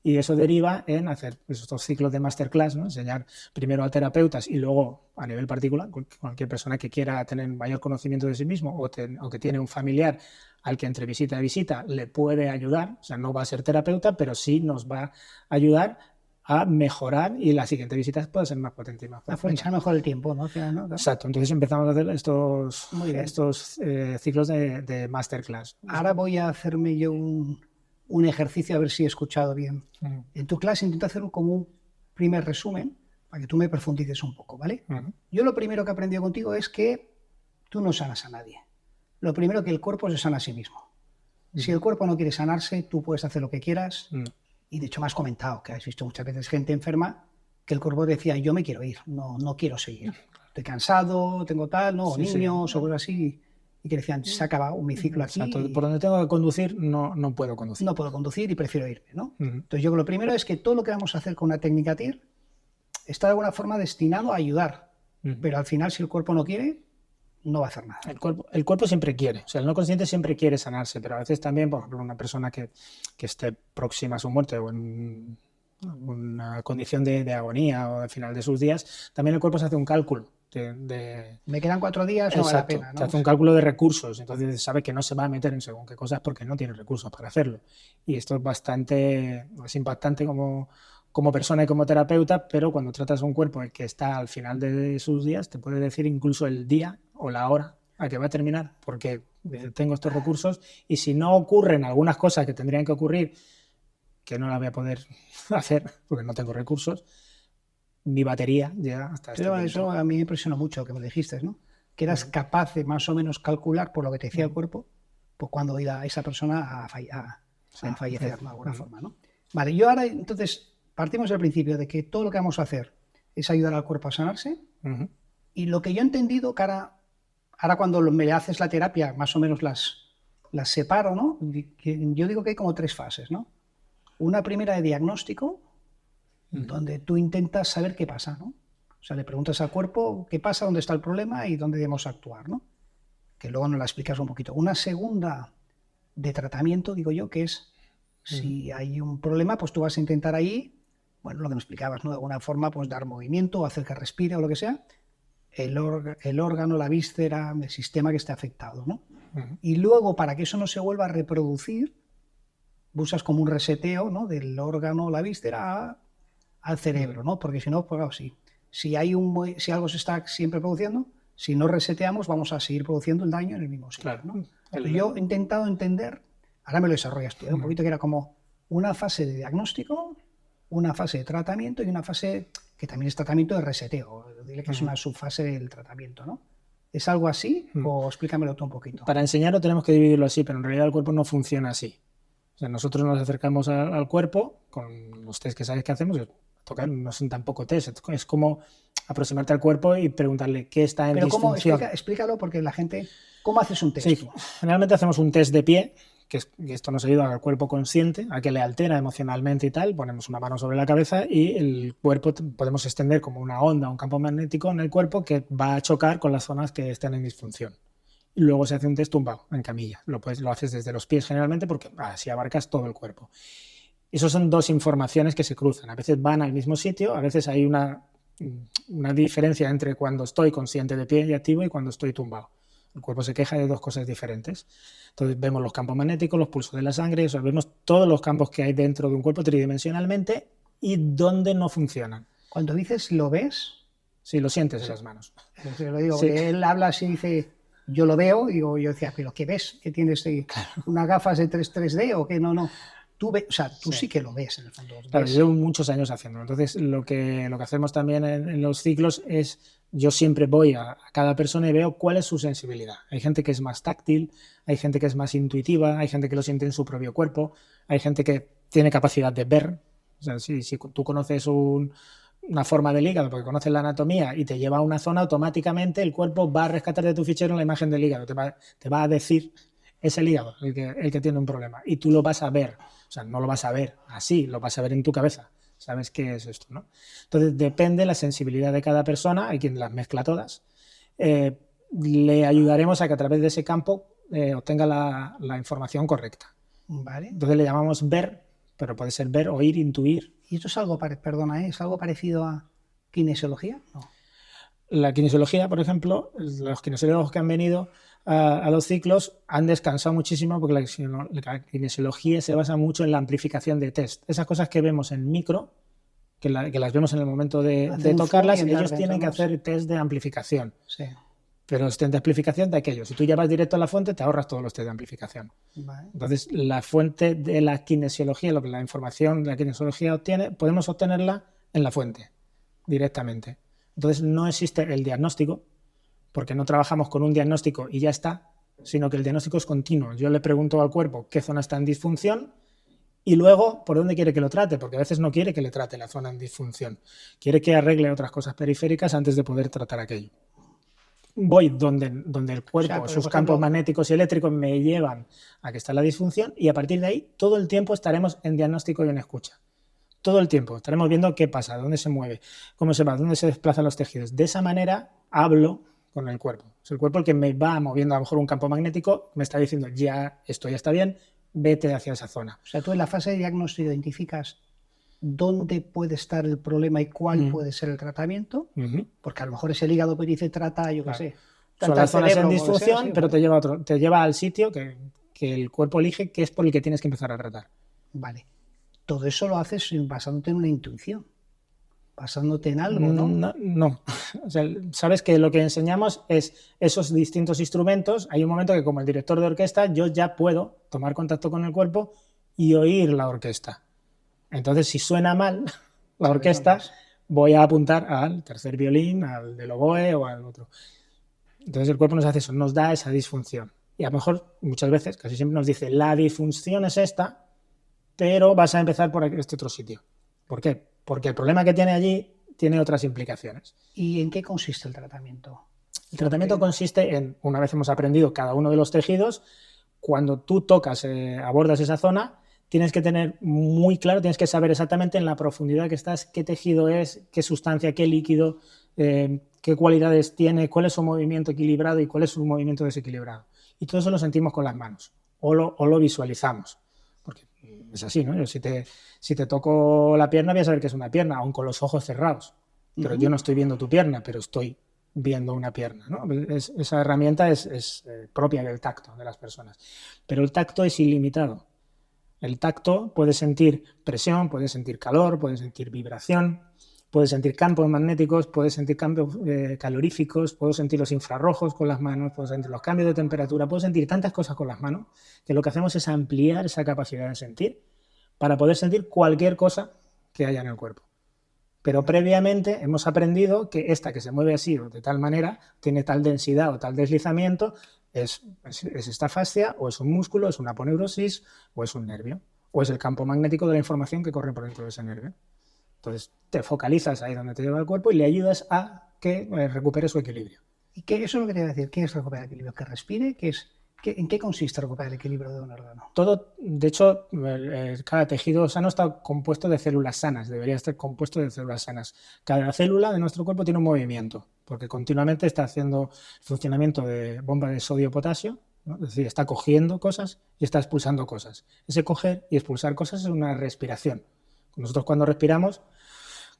Y eso deriva en hacer estos ciclos de masterclass, ¿no? Enseñar primero a terapeutas y luego a nivel particular, cualquier persona que quiera tener mayor conocimiento de sí mismo o que tiene un familiar al que entre visita y visita le puede ayudar, o sea, no va a ser terapeuta, pero sí nos va a ayudar a mejorar y la siguiente visita puede ser más potente y más profunda. Aprovechar mejor el tiempo, ¿no? ¿no? Exacto, entonces empezamos a hacer estos ciclos de masterclass. Ahora voy a hacerme yo un ejercicio a ver si he escuchado bien. En tu clase intento hacer como un primer resumen para que tú me profundices un poco, ¿vale? Yo lo primero que he aprendido contigo es que tú no sanas a nadie. Lo primero que el cuerpo se sana a sí mismo. Si el cuerpo no quiere sanarse, tú puedes hacer lo que quieras. Y de hecho me has comentado que has visto muchas veces gente enferma que el cuerpo decía, yo me quiero ir, no quiero seguir. Estoy cansado, tengo tal, no, niños o cosas así. Y que decían, se ha acabado mi ciclo aquí. Exacto. Por donde tengo que conducir, no puedo conducir. No puedo conducir y prefiero irme, ¿no? Entonces yo lo primero es que todo lo que vamos a hacer con una técnica TIR está de alguna forma destinado a ayudar. Pero al final, si el cuerpo no quiere, no va a hacer nada. El cuerpo siempre quiere, o sea, el no consciente siempre quiere sanarse, pero a veces también, por ejemplo, una persona que esté próxima a su muerte o en una condición de agonía o al final de sus días, también el cuerpo se hace un cálculo. Me quedan 4 días, no vale la pena, ¿no? Se hace un cálculo de recursos, entonces sabe que no se va a meter en según qué cosas porque no tiene recursos para hacerlo. Y esto es impactante como persona y como terapeuta, pero cuando tratas a un cuerpo el que está al final de sus días, te puede decir incluso el día o la hora a que va a terminar, porque tengo estos recursos y si no ocurren algunas cosas que tendrían que ocurrir, que no las voy a poder hacer porque no tengo recursos, mi batería llega hasta este punto. Eso a mí me impresionó mucho que me dijiste, ¿no? Que eras capaz de más o menos calcular por lo que te decía el cuerpo, pues cuando iba esa persona a fallecer de alguna forma, ¿no? Vale, yo ahora entonces partimos del principio de que todo lo que vamos a hacer es ayudar al cuerpo a sanarse y lo que yo he entendido que ahora cuando me haces la terapia, más o menos las las separo, ¿no? Yo digo que hay como 3 fases, ¿no? Una primera de diagnóstico, donde tú intentas saber qué pasa, ¿no? O sea, le preguntas al cuerpo qué pasa, dónde está el problema y dónde debemos actuar, ¿no? Que luego nos la explicas un poquito. Una segunda de tratamiento, digo yo, que es si hay un problema, pues tú vas a intentar ahí, bueno, lo que me explicabas, ¿no? De alguna forma, pues dar movimiento o hacer que respire o lo que sea, el órgano, la víscera, el sistema que esté afectado, ¿no? Y luego, para que eso no se vuelva a reproducir, buscas como un reseteo, ¿no? Del órgano, la víscera, al cerebro, ¿no? Porque si no, pues claro, si algo se está siempre produciendo, si no reseteamos, vamos a seguir produciendo el daño en el mismo sitio, Claro. ¿no? Yo he intentado entender, ahora me lo desarrollas tú, un poquito, que era como una fase de diagnóstico, una fase de tratamiento y una fase que también es tratamiento de reseteo. Dile que es una subfase del tratamiento, ¿no? ¿Es algo así? O explícamelo tú un poquito. Para enseñarlo tenemos que dividirlo así, pero en realidad el cuerpo no funciona así. O sea, nosotros nos acercamos al cuerpo con los test que sabes que hacemos. Tocar no son tampoco test, es como aproximarte al cuerpo y preguntarle qué está en disfunción. Explícalo, porque la gente... ¿Cómo haces un test? Sí, generalmente hacemos un test de pie, que esto nos ayuda al cuerpo consciente, a que le altera emocionalmente y tal. Ponemos una mano sobre la cabeza y el cuerpo podemos extender como una onda, un campo magnético en el cuerpo que va a chocar con las zonas que estén en disfunción. Y luego se hace un test tumbado, en camilla. Lo haces desde los pies generalmente, porque así abarcas todo el cuerpo. Esas son 2 informaciones que se cruzan. A veces van al mismo sitio, a veces hay una diferencia entre cuando estoy consciente de pie y activo y cuando estoy tumbado. El cuerpo se queja de 2 cosas diferentes. Entonces vemos los campos magnéticos, los pulsos de la sangre, o sea, vemos todos los campos que hay dentro de un cuerpo tridimensionalmente y dónde no funcionan. Cuando dices lo ves... Sí, lo sientes en las manos. Lo digo, sí. Él habla así y dice, yo lo veo, y yo decía, ¿pero qué ves? ¿Qué tienes ahí? Claro. ¿Unas gafas de 3D o qué? No. Tú sí que lo ves en el fondo. Claro, yo llevo muchos años haciéndolo. Entonces, lo que hacemos también en los ciclos es, yo siempre voy a cada persona y veo cuál es su sensibilidad. Hay gente que es más táctil, hay gente que es más intuitiva, hay gente que lo siente en su propio cuerpo, hay gente que tiene capacidad de ver. O sea, si tú conoces una forma del hígado porque conoces la anatomía y te lleva a una zona, automáticamente el cuerpo va a rescatar de tu fichero la imagen del hígado, te va a decir, es el hígado el que tiene un problema y tú lo vas a ver. O sea, no lo vas a ver así, lo vas a ver en tu cabeza. ¿Sabes qué es esto, no? Entonces, depende de la sensibilidad de cada persona, hay quien las mezcla todas. Le ayudaremos a que a través de ese campo obtenga la información correcta. Vale. Entonces le llamamos ver, pero puede ser ver, oír, intuir. ¿Y esto es algo, ¿es algo parecido a kinesiología? No. La kinesiología, por ejemplo, los kinesiólogos que han venido a los ciclos han descansado muchísimo porque la kinesiología se basa mucho en la amplificación de test. Esas cosas que vemos en micro, que las vemos en el momento de tocarlas, ellos tienen que hacer test de amplificación. Sí. Pero los test de amplificación de aquello. Si tú ya vas directo a la fuente, te ahorras todos los test de amplificación. Vale. Entonces, la fuente de la kinesiología, lo que la información de la kinesiología obtiene, podemos obtenerla en la fuente, directamente. Entonces, no existe el diagnóstico, porque no trabajamos con un diagnóstico y ya está, sino que el diagnóstico es continuo. Yo le pregunto al cuerpo qué zona está en disfunción y luego por dónde quiere que lo trate, porque a veces no quiere que le trate la zona en disfunción. Quiere que arregle otras cosas periféricas antes de poder tratar aquello. Voy donde el cuerpo, sus campos magnéticos y eléctricos me llevan a que está la disfunción y a partir de ahí todo el tiempo estaremos en diagnóstico y en escucha. Todo el tiempo estaremos viendo qué pasa, dónde se mueve, cómo se va, dónde se desplazan los tejidos. De esa manera hablo con el cuerpo. Es el cuerpo el que me va moviendo a lo mejor un campo magnético, me está diciendo ya esto ya está bien, vete hacia esa zona. O sea, tú en la fase de diagnóstico identificas dónde puede estar el problema y cuál puede ser el tratamiento, porque a lo mejor es el hígado que dice trata, yo qué sé. Son las zonas en disfunción, pero te lleva al sitio que el cuerpo elige, que es por el que tienes que empezar a tratar. Vale. Todo eso lo haces basándote en una intuición, basándote en algo, ¿no? No. O sea, sabes que lo que enseñamos es esos distintos instrumentos. Hay un momento que como el director de orquesta yo ya puedo tomar contacto con el cuerpo y oír la orquesta. Entonces, si suena mal la orquesta, voy a apuntar al tercer violín, al del oboe o al otro. Entonces el cuerpo nos hace eso, nos da esa disfunción. Y a lo mejor, muchas veces, casi siempre nos dice, la disfunción es esta, pero vas a empezar por este otro sitio. ¿Por qué? Porque el problema que tiene allí tiene otras implicaciones. ¿Y en qué consiste el tratamiento? El tratamiento consiste en, una vez hemos aprendido cada uno de los tejidos, cuando tú tocas, abordas esa zona, tienes que tener muy claro, tienes que saber exactamente en la profundidad que estás, qué tejido es, qué sustancia, qué líquido, qué cualidades tiene, cuál es su movimiento equilibrado y cuál es su movimiento desequilibrado. Y todo eso lo sentimos con las manos o lo visualizamos. Porque es así, ¿no? Yo si te toco la pierna voy a saber que es una pierna, aun con los ojos cerrados. Pero yo no estoy viendo tu pierna, pero estoy viendo una pierna, ¿no? Esa herramienta es propia del tacto de las personas. Pero el tacto es ilimitado. El tacto puede sentir presión, puede sentir calor, puede sentir vibración, puede sentir campos magnéticos, puede sentir campos caloríficos, puedo sentir los infrarrojos con las manos, puedo sentir los cambios de temperatura, puedo sentir tantas cosas con las manos que lo que hacemos es ampliar esa capacidad de sentir para poder sentir cualquier cosa que haya en el cuerpo. Pero previamente hemos aprendido que esta que se mueve así o de tal manera tiene tal densidad o tal deslizamiento, es esta fascia, o es un músculo, es una aponeurosis, o es un nervio, o es el campo magnético de la información que corre por dentro de ese nervio. Entonces te focalizas ahí donde te lleva el cuerpo y le ayudas a que recupere su equilibrio. ¿Y qué, eso es lo que te iba a decir? ¿Qué es recuperar el equilibrio? ¿Que respire? ¿En qué consiste recuperar el equilibrio de un órgano? Todo, de hecho, cada tejido sano está compuesto de células sanas, debería estar compuesto de células sanas. Cada célula de nuestro cuerpo tiene un movimiento, porque continuamente está haciendo funcionamiento de bomba de sodio-potasio, ¿no? Es decir, está cogiendo cosas y está expulsando cosas. Ese coger y expulsar cosas es una respiración. Nosotros cuando respiramos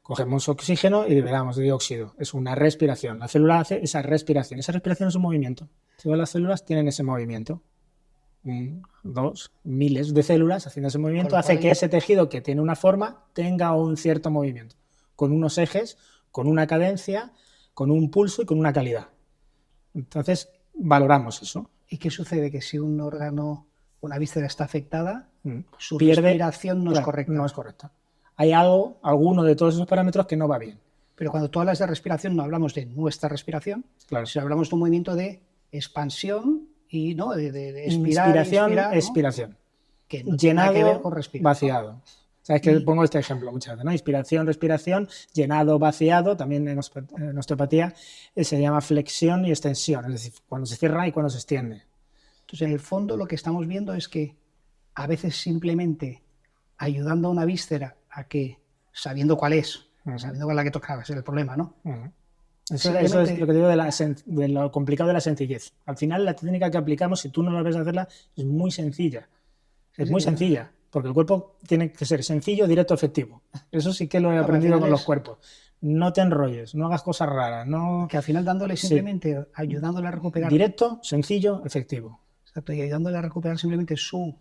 cogemos oxígeno y liberamos dióxido. Es una respiración. La célula hace esa respiración. Esa respiración es un movimiento. Todas las células tienen ese movimiento. 2, miles de células haciendo ese movimiento hace que ese tejido que tiene una forma tenga un cierto movimiento, con unos ejes, con una cadencia, con un pulso y con una calidad. Entonces, valoramos eso. ¿Y qué sucede? Que si un órgano, una víscera está afectada, su respiración no es correcta. No es correcta. Hay alguno de todos esos parámetros que no va bien. Pero cuando tú hablas de respiración, no hablamos de nuestra respiración, claro, sino hablamos de un movimiento de expansión y ¿no? de expirar, inspiración, ¿no? Expiración. Que no llenado, tiene que ver con respirar, vaciado. ¿No? Sabes que pongo este ejemplo muchas veces, ¿no? Inspiración, respiración, llenado, vaciado. También en osteopatía se llama flexión y extensión, es decir, cuando se cierra y cuando se extiende. Entonces, en el fondo, lo que estamos viendo es que a veces simplemente ayudando a una víscera a que, sabiendo cuál es, sabiendo cuál es la que tocaba, ese es el problema, ¿no? Eso es lo que digo de lo complicado de la sencillez. Al final, la técnica que aplicamos, si tú no la ves hacerla, es muy sencilla. Es muy sencilla, porque el cuerpo tiene que ser sencillo, directo, efectivo. Eso sí que lo he aprendido con los cuerpos. No te enrolles, no hagas cosas raras. No... Que al final dándole simplemente, ayudándole a recuperar. Directo, sencillo, efectivo. Exacto, y ayudándole a recuperar simplemente su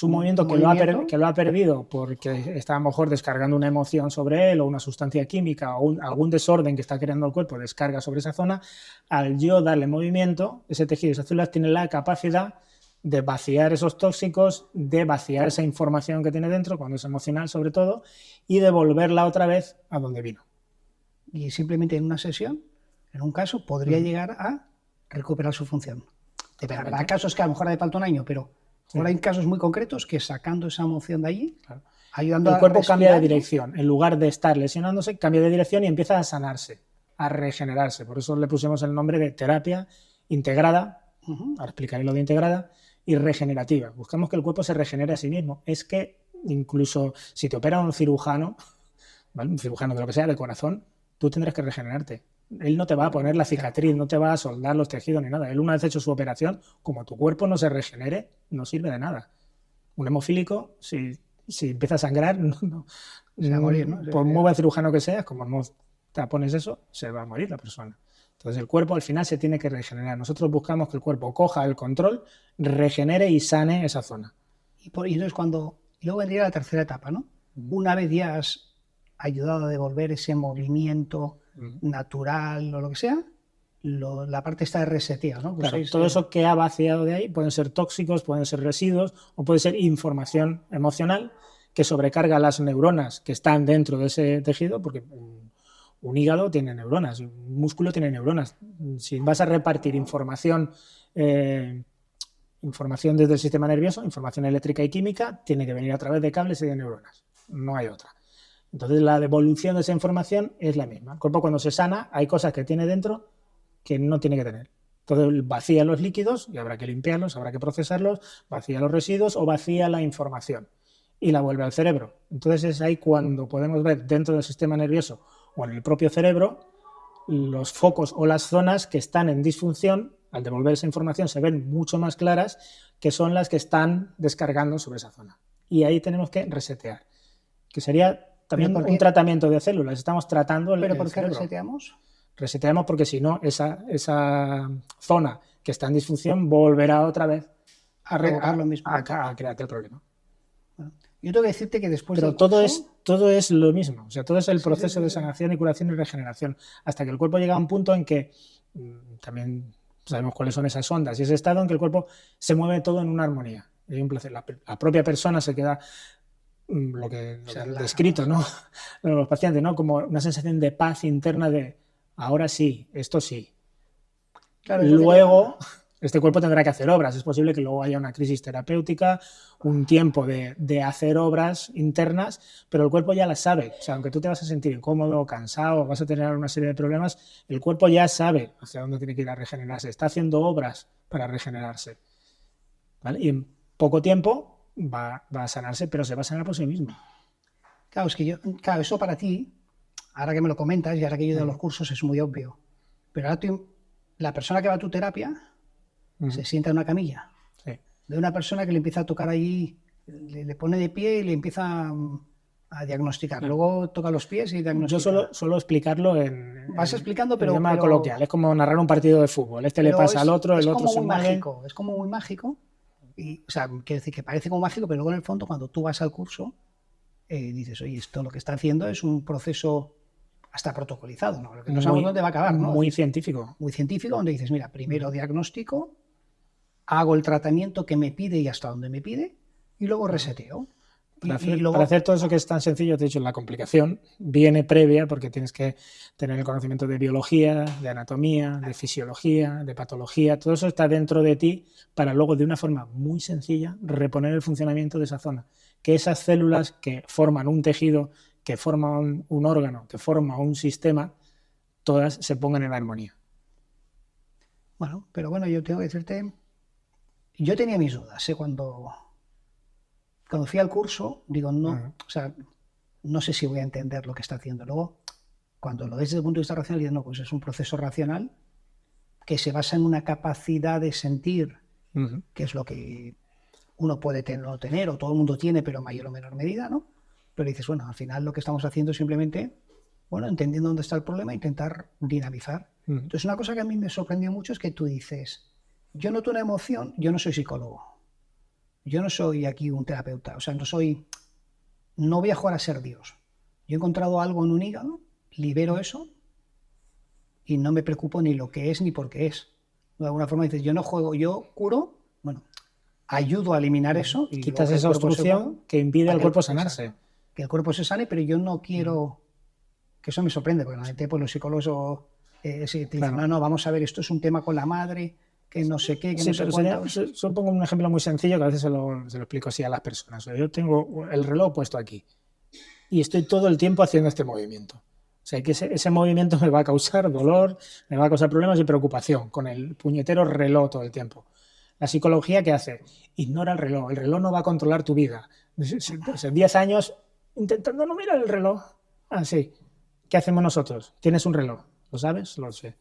movimiento que lo ha perdido porque está a lo mejor descargando una emoción sobre él o una sustancia química o algún desorden que está creando el cuerpo descarga sobre esa zona. Al yo darle movimiento, ese tejido, esas células tienen la capacidad de vaciar esos tóxicos, de vaciar esa información que tiene dentro, cuando es emocional sobre todo, y devolverla otra vez a donde vino. Y simplemente en una sesión, en un caso, podría llegar a recuperar su función. Habrá casos que a lo mejor hace falta un año, pero ahora hay casos muy concretos que sacando esa emoción de allí, ayudando el cuerpo cambia de dirección. En lugar de estar lesionándose, cambia de dirección y empieza a sanarse, a regenerarse. Por eso le pusimos el nombre de terapia integrada, ahora explicaré lo de integrada, y regenerativa. Buscamos que el cuerpo se regenere a sí mismo. Es que incluso si te opera un cirujano, ¿vale? Un cirujano de lo que sea, de corazón, tú tendrás que regenerarte. Él no te va a poner la cicatriz, no te va a soldar los tejidos ni nada. Él una vez hecho su operación, como tu cuerpo no se regenere, no sirve de nada. Un hemofílico, si empieza a sangrar, se va a morir, ¿no? Por muy buen cirujano que seas, como no te pones eso, se va a morir la persona. Entonces el cuerpo al final se tiene que regenerar. Nosotros buscamos que el cuerpo coja el control, regenere y sane esa zona. Y entonces luego vendría la tercera etapa, ¿no? Una vez ya has ayudado a devolver ese movimiento natural o lo que sea, la parte está de reseteo, ¿no? Pues claro, todo eso que ha vaciado de ahí pueden ser tóxicos, pueden ser residuos o puede ser información emocional que sobrecarga las neuronas que están dentro de ese tejido, porque un hígado tiene neuronas, un músculo tiene neuronas. Si vas a repartir información desde el sistema nervioso, información eléctrica y química, tiene que venir a través de cables y de neuronas. No hay otra. Entonces la devolución de esa información es la misma. El cuerpo cuando se sana hay cosas que tiene dentro que no tiene que tener. Entonces vacía los líquidos y habrá que limpiarlos, habrá que procesarlos, vacía los residuos o vacía la información y la vuelve al cerebro. Entonces es ahí cuando podemos ver dentro del sistema nervioso o en el propio cerebro los focos o las zonas que están en disfunción. Al devolver esa información se ven mucho más claras, que son las que están descargando sobre esa zona. Y ahí tenemos que resetear, que sería también un tratamiento de células. Estamos tratando el ¿Pero por qué cerebro. reseteamos? Reseteamos porque si no, esa zona que está en disfunción volverá otra vez a provocar lo mismo. A crearte el problema. Bueno, yo tengo que decirte que después Pero del todo curso, es lo mismo. O sea, todo es el proceso de sanación y curación y regeneración. Hasta que el cuerpo llega a un punto en que también sabemos cuáles son esas ondas y ese estado en que el cuerpo se mueve todo en una armonía. Y hay un placer. La propia persona se queda lo que descrito, ¿no? Los pacientes, ¿no? Como una sensación de paz interna de ahora sí, esto sí. Claro, luego, este cuerpo tendrá que hacer obras. Es posible que luego haya una crisis terapéutica, un tiempo de hacer obras internas, pero el cuerpo ya las sabe. O sea, aunque tú te vas a sentir incómodo, cansado, vas a tener una serie de problemas, el cuerpo ya sabe hacia dónde tiene que ir a regenerarse. Está haciendo obras para regenerarse. ¿Vale? Y en poco tiempo va a sanarse, pero se va a sanar por sí mismo. Claro, es que claro, eso para ti, ahora que me lo comentas y ahora que yo he ido a los cursos, es muy obvio. Pero ahora la persona que va a tu terapia se sienta en una camilla. Sí. De una persona que le empieza a tocar allí, le pone de pie y le empieza a diagnosticar. Luego toca los pies y diagnostica. Yo suelo explicarlo Vas explicando, pero coloquial. Es como narrar un partido de fútbol. Este le pasa al otro, el otro se mueve. Es como muy mágico. Y, o sea, quiero decir que parece como mágico, pero luego en el fondo, cuando tú vas al curso, dices, oye, esto lo que está haciendo es un proceso hasta protocolizado, ¿no? Lo que no sabemos dónde va a acabar, ¿no? Muy científico. Muy científico, donde dices, mira, primero diagnóstico, hago el tratamiento que me pide y hasta donde me pide, y luego reseteo. Para hacer todo eso que es tan sencillo, te he dicho, la complicación viene previa porque tienes que tener el conocimiento de biología, de anatomía, de fisiología, de patología. Todo eso está dentro de ti para luego, de una forma muy sencilla, reponer el funcionamiento de esa zona. Que esas células que forman un tejido, que forman un órgano, que forman un sistema, todas se pongan en armonía. Bueno, pero bueno, yo tengo que decirte, yo tenía mis dudas, cuando fui al curso, digo, no, o sea, no sé si voy a entender lo que está haciendo. Luego, cuando lo ves desde el punto de vista racional, digo, no, pues es un proceso racional que se basa en una capacidad de sentir, que es lo que uno puede tener o no tener, o todo el mundo tiene, pero en mayor o menor medida, ¿no? Pero dices, bueno, al final lo que estamos haciendo es simplemente, bueno, entendiendo dónde está el problema, intentar dinamizar. Entonces, una cosa que a mí me sorprendió mucho es que tú dices, yo noto una emoción, yo no soy psicólogo, yo no soy aquí un terapeuta, o sea, no voy a jugar a ser Dios. Yo he encontrado algo en un hígado, libero eso y no me preocupo ni lo que es ni por qué es. De alguna forma dices, yo no juego, yo curo, bueno, ayudo a eliminar eso. Y quitas esa obstrucción que impide al cuerpo sanarse. Que el cuerpo se sane, pero yo no quiero, que eso me sorprende, porque normalmente pues, los psicólogos te dicen, no, vamos a ver, esto es un tema con la madre, que no sé qué, que no sé cuánto. Yo pongo un ejemplo muy sencillo que a veces se lo explico así a las personas. Yo tengo el reloj puesto aquí y estoy todo el tiempo haciendo este movimiento. O sea, que ese movimiento me va a causar dolor, me va a causar problemas y preocupación con el puñetero reloj todo el tiempo. La psicología, ¿qué hace? Ignora el reloj no va a controlar tu vida. 10 años intentando no mirar el reloj. Ah, sí. ¿Qué hacemos nosotros? ¿Tienes un reloj? ¿Lo sabes? Lo sé.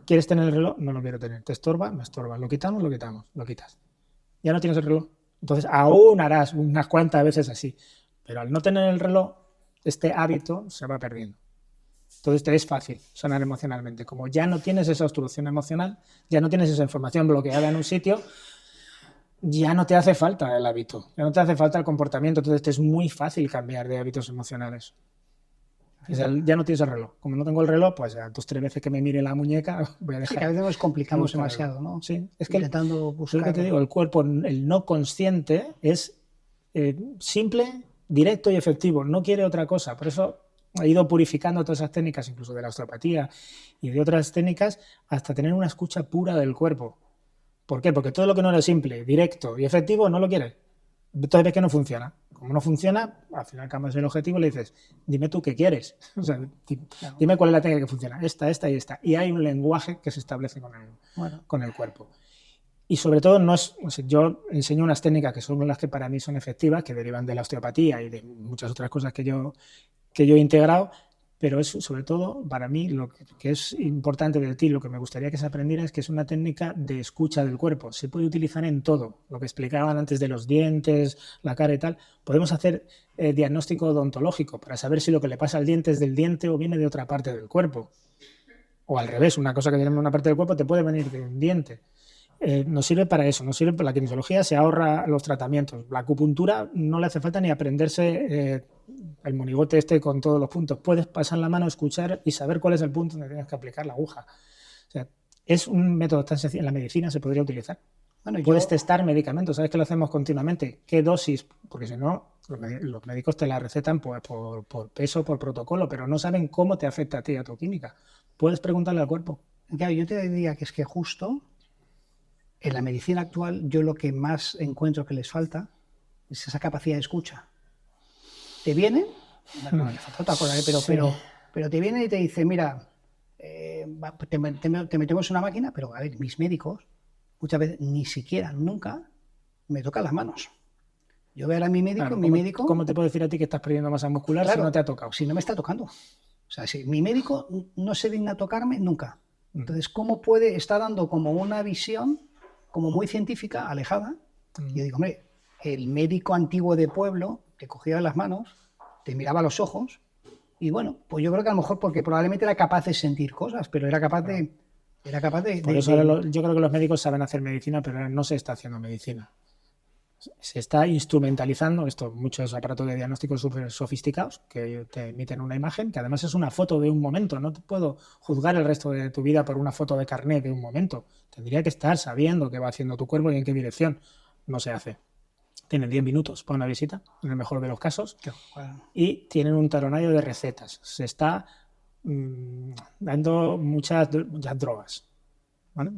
¿Quieres tener el reloj? No lo quiero tener. ¿Te estorba? Me estorba. ¿Lo quitamos? Lo quitamos. Lo quitas. ¿Ya no tienes el reloj? Entonces aún harás unas cuantas veces así. Pero al no tener el reloj, este hábito se va perdiendo. Entonces te es fácil sanar emocionalmente. Como ya no tienes esa obstrucción emocional, ya no tienes esa información bloqueada en un sitio, ya no te hace falta el hábito, ya no te hace falta el comportamiento. Entonces te es muy fácil cambiar de hábitos emocionales. Ya no tienes el reloj. Como no tengo el reloj, pues a 2 o 3 veces que me mire la muñeca voy a dejar. Sí, que a veces nos complicamos demasiado, ¿no? Sí, es que intentando buscar. Es lo que te digo, el cuerpo, el no consciente es simple, directo y efectivo. No quiere otra cosa. Por eso he ido purificando todas esas técnicas, incluso de la osteopatía y de otras técnicas, hasta tener una escucha pura del cuerpo. ¿Por qué? Porque todo lo que no era simple, directo y efectivo no lo quiere. Entonces ves que no funciona. como no funciona, al final cambias el objetivo y le dices, dime tú qué quieres. O sea, dime cuál es la técnica que funciona. Esta y esta. Y hay un lenguaje que se establece con el cuerpo. Y sobre todo, no es, o sea, yo enseño unas técnicas que son las que para mí son efectivas, que derivan de la osteopatía y de muchas otras cosas que yo he integrado, pero es sobre todo, para mí, lo que es importante de ti, lo que me gustaría que se aprendiera es que es una técnica de escucha del cuerpo. Se puede utilizar en todo. Lo que explicaban antes de los dientes, la cara y tal. Podemos hacer diagnóstico odontológico para saber si lo que le pasa al diente es del diente o viene de otra parte del cuerpo. O al revés, una cosa que tiene en una parte del cuerpo te puede venir de un diente. Nos sirve para eso, nos sirve para la kinesiología, se ahorra los tratamientos. La acupuntura no le hace falta ni aprenderse el monigote este con todos los puntos. Puedes pasar la mano, escuchar y saber cuál es el punto donde tienes que aplicar la aguja. O sea, es un método tan sencillo. En la medicina se podría utilizar. Bueno, puedes testar medicamentos, sabes que lo hacemos continuamente. ¿Qué dosis? Porque si no, los médicos te la recetan pues, por peso, por protocolo, pero no saben cómo te afecta a ti, a tu química. Puedes preguntarle al cuerpo. Claro, yo te diría que es que justo en la medicina actual yo lo que más encuentro que les falta es esa capacidad de escucha. Te vienen, no le falta otra cosa, pero te vienen y te dicen, mira, te metemos en una máquina, pero a ver, mis médicos muchas veces ni siquiera, nunca me tocan las manos. Yo veo a mi médico, claro, ¿cómo te puedo decir a ti que estás perdiendo masa muscular si no te ha tocado? Si no me está tocando. O sea, si mi médico no se digna a tocarme nunca. Entonces, ¿cómo puede estar dando como una visión como muy científica, alejada? Yo digo, hombre, el médico antiguo de pueblo te cogía las manos, te miraba a los ojos y bueno, pues yo creo que a lo mejor porque probablemente era capaz de sentir cosas, pero era capaz de... Por eso yo creo que los médicos saben hacer medicina, pero ahora no se está haciendo medicina. Se está instrumentalizando muchos aparatos de diagnóstico súper sofisticados que te emiten una imagen, que además es una foto de un momento. No te puedo juzgar el resto de tu vida por una foto de carnet de un momento. Tendría que estar sabiendo qué va haciendo tu cuerpo y en qué dirección. No se hace. Tienen 10 minutos para una visita, en el mejor de los casos, y tienen un talonario de recetas. Se está dando muchas drogas, ¿vale?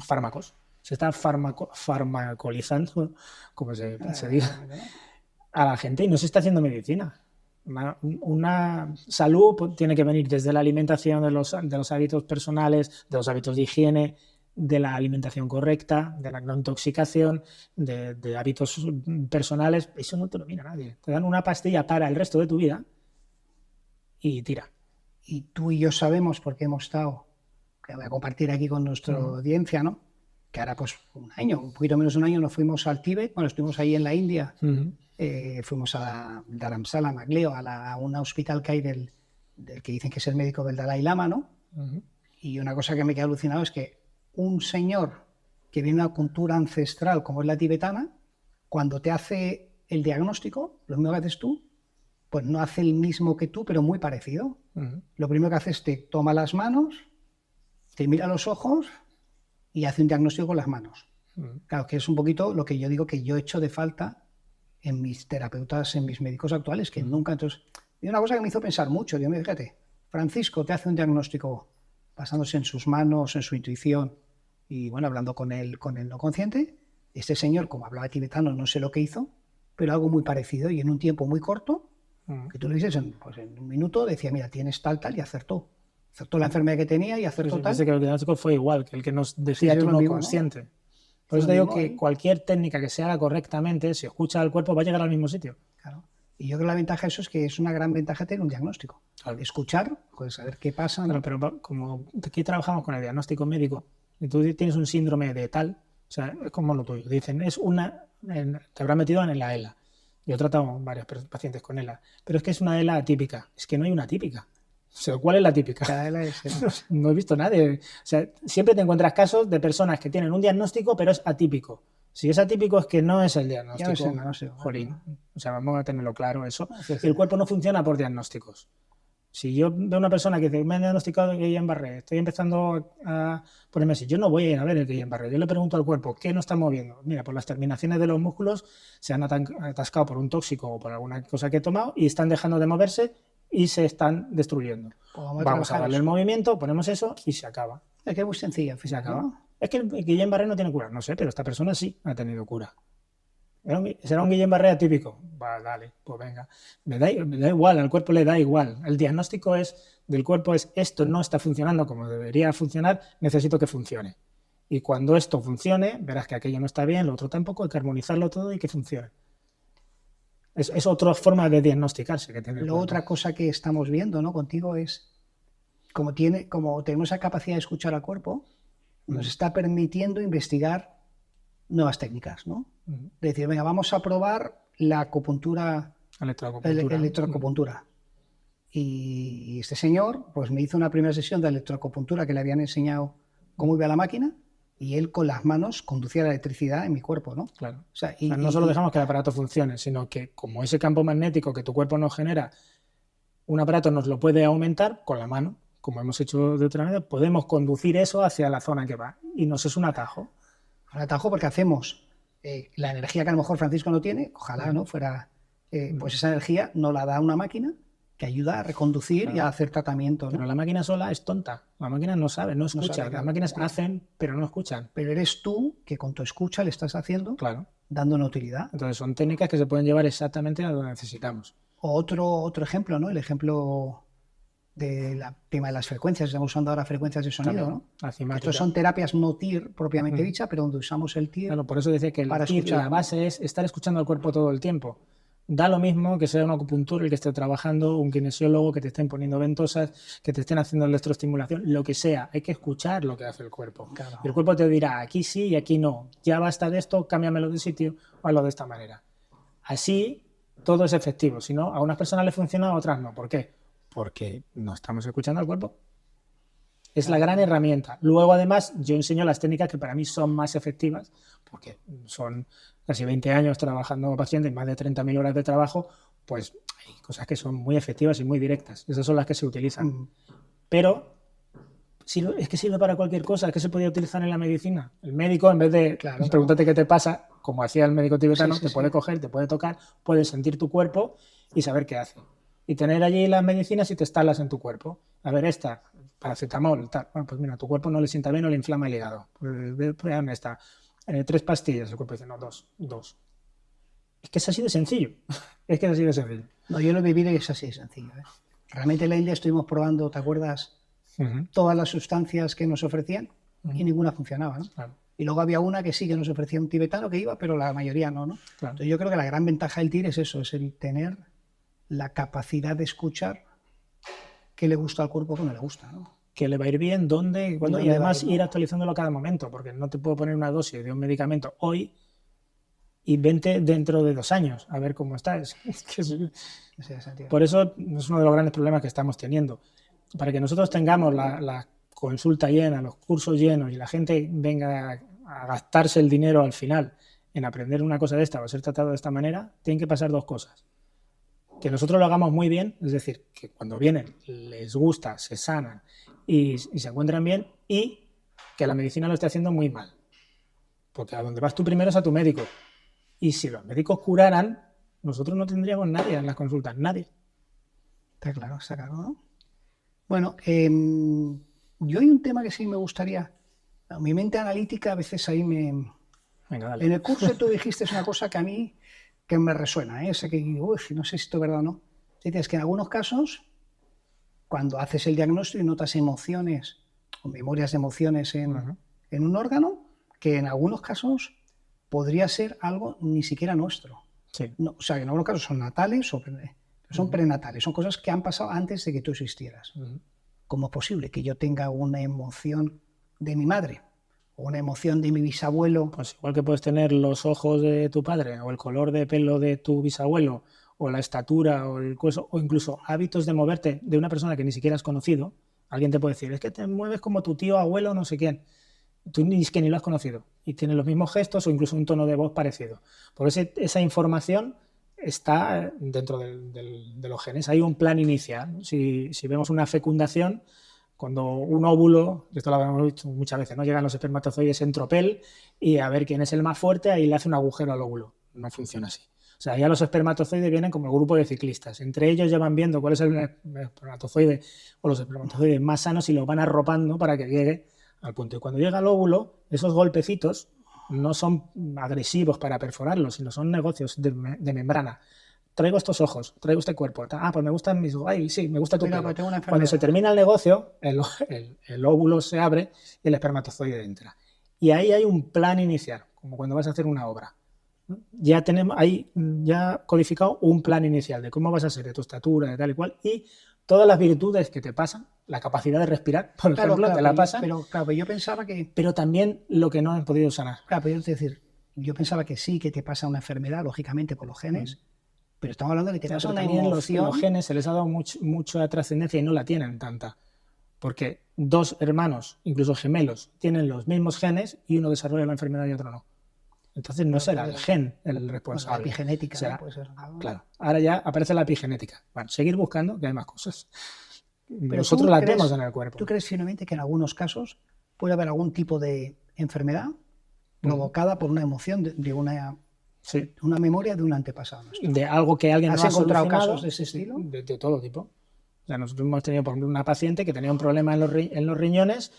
Fármacos. Se está farmacolizando, como se diga, a la gente y no se está haciendo medicina. Una salud pues, tiene que venir desde la alimentación, de los hábitos personales, de los hábitos de higiene, de la alimentación correcta, de la no intoxicación, de hábitos personales. Eso no te lo mira nadie. Te dan una pastilla para el resto de tu vida y tira. Y tú y yo sabemos, porque hemos estado, que voy a compartir aquí con nuestra audiencia, ¿no? Que ahora pues un poquito menos de un año, nos fuimos al Tíbet, bueno, estuvimos ahí en la India, fuimos a Dharamsala, Magleo, a un hospital que hay del que dicen que es el médico del Dalai Lama, ¿no? Y una cosa que me queda alucinado es que un señor que viene de una cultura ancestral como es la tibetana, cuando te hace el diagnóstico, lo mismo que haces tú, pues no hace el mismo que tú, pero muy parecido. Lo primero que hace es te toma las manos, te mira a los ojos y hace un diagnóstico con las manos. Claro, que es un poquito lo que yo digo que yo echo de falta en mis terapeutas, en mis médicos actuales, que nunca... Entonces, y una cosa que me hizo pensar mucho, digo, fíjate, Francisco te hace un diagnóstico basándose en sus manos, en su intuición y, bueno, hablando con el no consciente. Este señor, como hablaba tibetano, no sé lo que hizo, pero algo muy parecido y en un tiempo muy corto, que tú le dices, en un minuto, decía, mira, tienes tal, y acertó. Acertó la enfermedad que tenía y acertó tal. Parece que el diagnóstico fue igual que el que nos decía tú no consciente. ¿No? Por eso te digo que cualquier técnica que se haga correctamente, si escucha al cuerpo, va a llegar al mismo sitio. Claro. Y yo creo que la ventaja de eso es que es una gran ventaja tener un diagnóstico. Claro. Escuchar, pues saber qué pasa. Claro, pero como aquí trabajamos con el diagnóstico médico, y tú tienes un síndrome de tal, o sea, es como lo tuyo. Dicen, te habrá metido en la ELA. Yo he tratado varios pacientes con ELA, pero es que es una ELA atípica. Es que no hay una típica. O sea, ¿cuál es la típica? Cada ELA es no he visto nadie. O sea, siempre te encuentras casos de personas que tienen un diagnóstico, pero es atípico. Si es atípico es que no es el diagnóstico. No sé. Jolín. O sea, vamos a tenerlo claro eso. El cuerpo no funciona por diagnósticos. Si yo veo una persona que dice, me han diagnosticado Guillain-Barré, estoy empezando a ponerme así, yo no voy a ir a ver el Guillain-Barré. Yo le pregunto al cuerpo, ¿qué no está moviendo? Mira, por las terminaciones de los músculos se han atascado por un tóxico o por alguna cosa que he tomado y están dejando de moverse y se están destruyendo. Pues vamos a darle el movimiento, ponemos eso y se acaba. Es que es muy sencilla. Se acaba. ¿No? Es que el Guillain-Barré no tiene cura, no sé, pero esta persona sí ha tenido cura. ¿Será un Guillain-Barré típico? Va, dale, pues venga. Me da igual, al cuerpo le da igual. El diagnóstico del cuerpo es esto no está funcionando como debería funcionar, necesito que funcione. Y cuando esto funcione, verás que aquello no está bien, lo otro tampoco, hay que armonizarlo todo y que funcione. Es otra forma de diagnosticarse que tiene el cuerpo. Otra cosa que estamos viendo, ¿no? Contigo es, como tenemos esa capacidad de escuchar al cuerpo, nos está permitiendo investigar nuevas técnicas, ¿no? De decir, venga, vamos a probar la acupuntura, electroacupuntura. Y este señor pues me hizo una primera sesión de electroacupuntura que le habían enseñado cómo iba la máquina y él con las manos conducía la electricidad en mi cuerpo, ¿no? Claro. O sea, no solo dejamos que el aparato funcione, sino que como ese campo magnético que tu cuerpo nos genera, un aparato nos lo puede aumentar con la mano, como hemos hecho de otra manera, podemos conducir eso hacia la zona que va y nos es un atajo. Un atajo porque hacemos la energía que a lo mejor Francisco no tiene, ojalá no fuera, pues esa energía nos la da una máquina que ayuda a reconducir y a hacer tratamiento, ¿no? Pero la máquina sola es tonta, la máquina no sabe, no escucha, sabe, claro. Las máquinas hacen, pero no escuchan. Pero eres tú que con tu escucha le estás haciendo, dando una utilidad. Entonces son técnicas que se pueden llevar exactamente a donde necesitamos. Otro ejemplo, ¿no? El ejemplo del tema de las frecuencias, estamos usando ahora frecuencias de sonido, ¿no? Estos son terapias no TIR propiamente dicha, pero donde usamos el TIR. Claro, por eso decía que el TIR, la base es estar escuchando al cuerpo todo el tiempo. Da lo mismo que sea un acupuntor el que esté trabajando, un kinesiólogo que te estén poniendo ventosas, que te estén haciendo electroestimulación, lo que sea, hay que escuchar lo que hace el cuerpo. Claro. Y el cuerpo te dirá, aquí sí y aquí no, ya basta de esto, cámbiamelo de sitio o hazlo de esta manera. Así todo es efectivo, si no, a unas personas les funciona, a otras no. ¿Por qué? Porque no estamos escuchando al cuerpo. Es la gran herramienta. Luego, además, yo enseño las técnicas que para mí son más efectivas, porque son casi 20 años trabajando con pacientes, más de 30.000 horas de trabajo, pues hay cosas que son muy efectivas y muy directas. Esas son las que se utilizan. Pero es que sirve para cualquier cosa. ¿Qué se podía utilizar en la medicina? El médico, en vez de preguntarte qué te pasa, como hacía el médico tibetano, te puede coger, te puede tocar, puede sentir tu cuerpo y saber qué hace. Y tener allí las medicinas y testarlas en tu cuerpo. A ver, esta, paracetamol, tal. Bueno, pues mira, tu cuerpo no le sienta bien o le inflama el hígado. Pues vean esta. 3 pastillas. El cuerpo dice, no, 2. Es que es así de sencillo. Es que es así de sencillo. No, yo lo viví y es así de sencillo. Realmente en la India estuvimos probando, ¿te acuerdas? Todas las sustancias que nos ofrecían y ninguna funcionaba, ¿no? Claro. Y luego había una que sí que nos ofrecía un tibetano que iba, pero la mayoría no, ¿no? Claro. Entonces yo creo que la gran ventaja del TIR es eso, es el tener la capacidad de escuchar qué le gusta al cuerpo, qué no le gusta, ¿no? Que le va a ir bien, dónde, cuándo, y además ir actualizándolo a cada momento, porque no te puedo poner una dosis de un medicamento hoy y vente dentro de 2 años a ver cómo está. Por eso es uno de los grandes problemas que estamos teniendo. Para que nosotros tengamos la consulta llena, los cursos llenos y la gente venga a gastarse el dinero al final en aprender una cosa de esta o a ser tratado de esta manera, tienen que pasar 2 cosas. Que nosotros lo hagamos muy bien, es decir, que cuando vienen les gusta, se sanan y se encuentran bien, y que la medicina lo esté haciendo muy mal. Porque a donde vas tú primero es a tu médico. Y si los médicos curaran, nosotros no tendríamos nadie en las consultas, nadie. Está claro, ¿no? Bueno, yo hay un tema que sí me gustaría. Mi mente analítica a veces ahí me... Venga, dale. En el curso tú dijiste una cosa que a mí que me resuena, ¿eh? Ese que digo, no sé si esto es verdad o no. Es que en algunos casos, cuando haces el diagnóstico y notas emociones o memorias de emociones en un órgano, que en algunos casos podría ser algo ni siquiera nuestro. Sí. No, o sea, que en algunos casos son natales o son prenatales, son cosas que han pasado antes de que tú existieras. ¿Cómo es posible que yo tenga una emoción de mi madre o una emoción de mi bisabuelo? Pues igual que puedes tener los ojos de tu padre o el color de pelo de tu bisabuelo o la estatura o el hueso o incluso hábitos de moverte de una persona que ni siquiera has conocido. Alguien te puede decir, es que te mueves como tu tío, abuelo, no sé quién. Tú es que ni lo has conocido y tienes los mismos gestos o incluso un tono de voz parecido. Por eso esa información está dentro de los genes. Hay un plan inicial. Si vemos una fecundación, cuando un óvulo, esto lo habíamos visto muchas veces, ¿no? Llegan los espermatozoides en tropel y a ver quién es el más fuerte, ahí le hace un agujero al óvulo. No funciona así. O sea, ya los espermatozoides vienen como el grupo de ciclistas. Entre ellos ya van viendo cuál es el espermatozoide o los espermatozoides más sanos y los van arropando para que llegue al punto. Y cuando llega al óvulo, esos golpecitos no son agresivos para perforarlos, sino son negocios de membrana. Traigo estos ojos, traigo este cuerpo. Pues me gustan mis... Ay, sí, me gusta tu pelo. Cuando se termina el negocio, el óvulo se abre y el espermatozoide entra. Y ahí hay un plan inicial, como cuando vas a hacer una obra. Ya tenemos ahí ya codificado un plan inicial de cómo vas a ser, de tu estatura, de tal y cual, y todas las virtudes que te pasan, la capacidad de respirar, por ejemplo, te la pasan. Pero claro, yo pensaba que... Pero también lo que no han podido sanar. Claro, pero es decir, yo pensaba que sí, que te pasa una enfermedad, lógicamente, por los genes, pero estamos hablando de que te pasa una emoción... Los genes se les ha dado mucha trascendencia y no la tienen tanta. Porque dos hermanos, incluso gemelos, tienen los mismos genes y uno desarrolla la enfermedad y otro no. Entonces no será el gen el responsable. La epigenética, será, ¿no? Puede ser. Claro, ahora ya aparece la epigenética. Bueno, seguir buscando, que hay más cosas. Pero nosotros las vemos en el cuerpo. ¿Tú crees firmemente que en algunos casos puede haber algún tipo de enfermedad provocada por una emoción de una memoria de un antepasado nuestro? De algo que alguien no ha encontrado casos de ese estilo? De todo tipo. O sea, nosotros hemos tenido, por ejemplo, una paciente que tenía un problema en los riñones,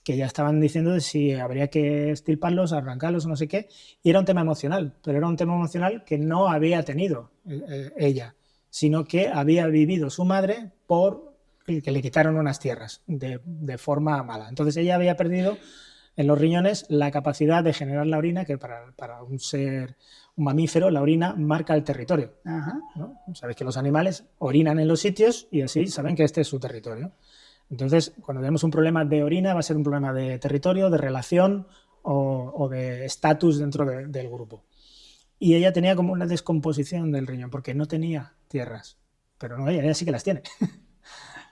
que ya estaban diciendo de si habría que extirparlos, arrancarlos o no sé qué, y era un tema emocional, pero era un tema emocional que no había tenido ella, sino que había vivido su madre por que le quitaron unas tierras de forma mala. Entonces ella había perdido en los riñones la capacidad de generar la orina, que para un mamífero, la orina marca el territorio. Ajá. ¿No? Sabéis que los animales orinan en los sitios y así saben que este es su territorio. Entonces, cuando tenemos un problema de orina, va a ser un problema de territorio, de relación o de estatus dentro del grupo. Y ella tenía como una descomposición del riñón, porque no tenía tierras. Pero no, ella sí que las tiene.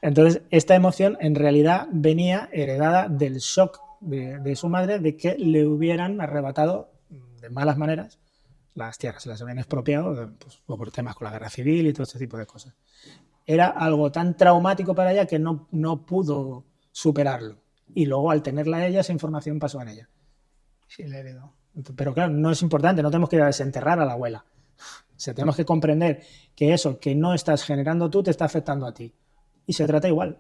Entonces, esta emoción en realidad venía heredada del shock de su madre de que le hubieran arrebatado de malas maneras las tierras, se las habían expropiado pues, por temas con la guerra civil y todo este tipo de cosas. Era algo tan traumático para ella que no pudo superarlo. Y luego, al tenerla ella, esa información pasó en ella. Sí, la heredó. Pero claro, no es importante, no tenemos que ir a desenterrar a la abuela. O sea, tenemos que comprender que eso que no estás generando tú te está afectando a ti. Y se trata igual.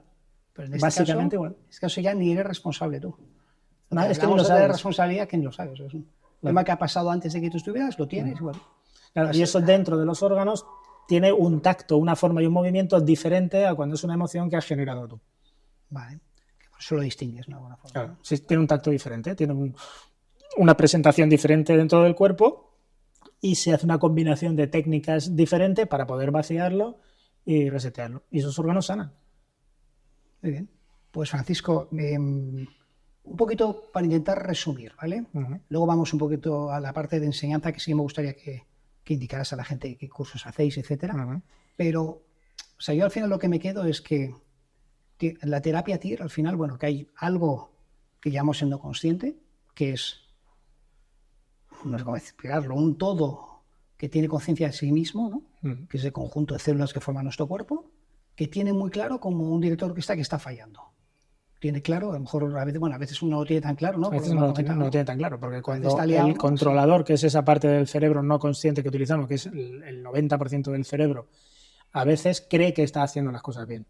Pero en este básicamente caso, igual. En este caso ya ni eres responsable tú. No, es que no lo sabes. De responsabilidad, ¿quién lo sabe? Es un tema que ha pasado antes de que tú estuvieras, lo tienes igual. Claro, y eso dentro de los órganos tiene un tacto, una forma y un movimiento diferente a cuando es una emoción que has generado tú. Vale, por eso lo distingues, ¿no? De alguna forma. Claro, sí, tiene un tacto diferente, tiene una presentación diferente dentro del cuerpo y se hace una combinación de técnicas diferentes para poder vaciarlo y resetearlo. Y esos órganos sanan. Muy bien. Pues Francisco, un poquito para intentar resumir, ¿vale? Luego vamos un poquito a la parte de enseñanza que sí me gustaría que indicaras a la gente qué cursos hacéis, etcétera. Pero, o sea, yo al final lo que me quedo es que la terapia TIR, al final, bueno, que hay algo que llamamos no consciente, que es, no sé cómo explicarlo, un todo que tiene conciencia de sí mismo, ¿no? Que es el conjunto de células que forman nuestro cuerpo, que tiene muy claro como un director de orquesta que está fallando. Tiene claro, a lo mejor a veces uno no lo tiene tan claro, ¿no? A veces no lo tiene tan claro, porque cuando el controlador, que es esa parte del cerebro no consciente que utilizamos, que es el 90% del cerebro, a veces cree que está haciendo las cosas bien.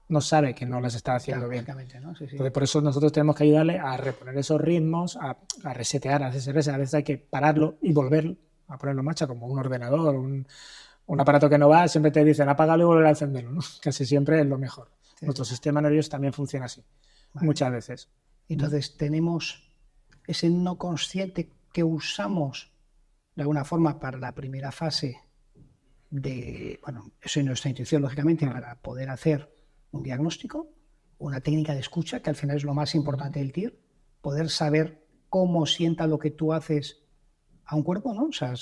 No sabe que no las está haciendo bien. ¿no? Sí. Entonces, por eso nosotros tenemos que ayudarle a reponer esos ritmos, a resetear, a hacer a veces hay que pararlo y volver a ponerlo en marcha, como un ordenador, un aparato que no va, siempre te dicen apágalo y volver a encenderlo, ¿no? Casi siempre es lo mejor. Sí. Nuestro sistema nervioso también funciona así. Vale. Muchas veces. Entonces tenemos ese no consciente que usamos de alguna forma para la primera fase de, bueno, eso es nuestra intuición, lógicamente, para poder hacer un diagnóstico, una técnica de escucha, que al final es lo más importante del TIR, poder saber cómo sienta lo que tú haces a un cuerpo, ¿no? O sea,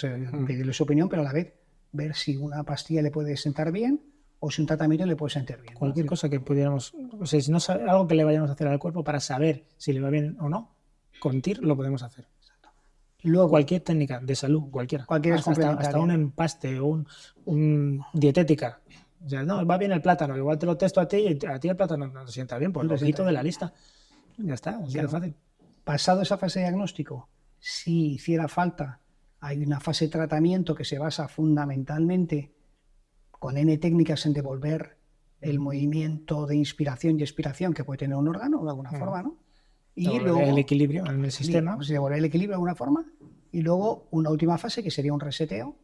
pedirle su opinión, pero a la vez ver si una pastilla le puede sentar bien o si un tratamiento le puede sentar bien. Cualquier cosa que pudiéramos, o sea, si no sabe, algo que le vayamos a hacer al cuerpo para saber si le va bien o no, con TIR lo podemos hacer. Exacto. Luego, cualquier técnica de salud, cualquiera. Hasta un empaste o un dietética. O sea, no, va bien el plátano, igual te lo testo a ti y a ti el plátano no te sienta bien, pues lo quito de la lista. Ya está, así de fácil. Pasado esa fase de diagnóstico, si hiciera falta, hay una fase de tratamiento que se basa fundamentalmente con N técnicas en devolver el movimiento de inspiración y expiración que puede tener un órgano de alguna forma, ¿no? Y luego el equilibrio en el sistema. Pues devolver el equilibrio de alguna forma. Y luego una última fase que sería un reseteo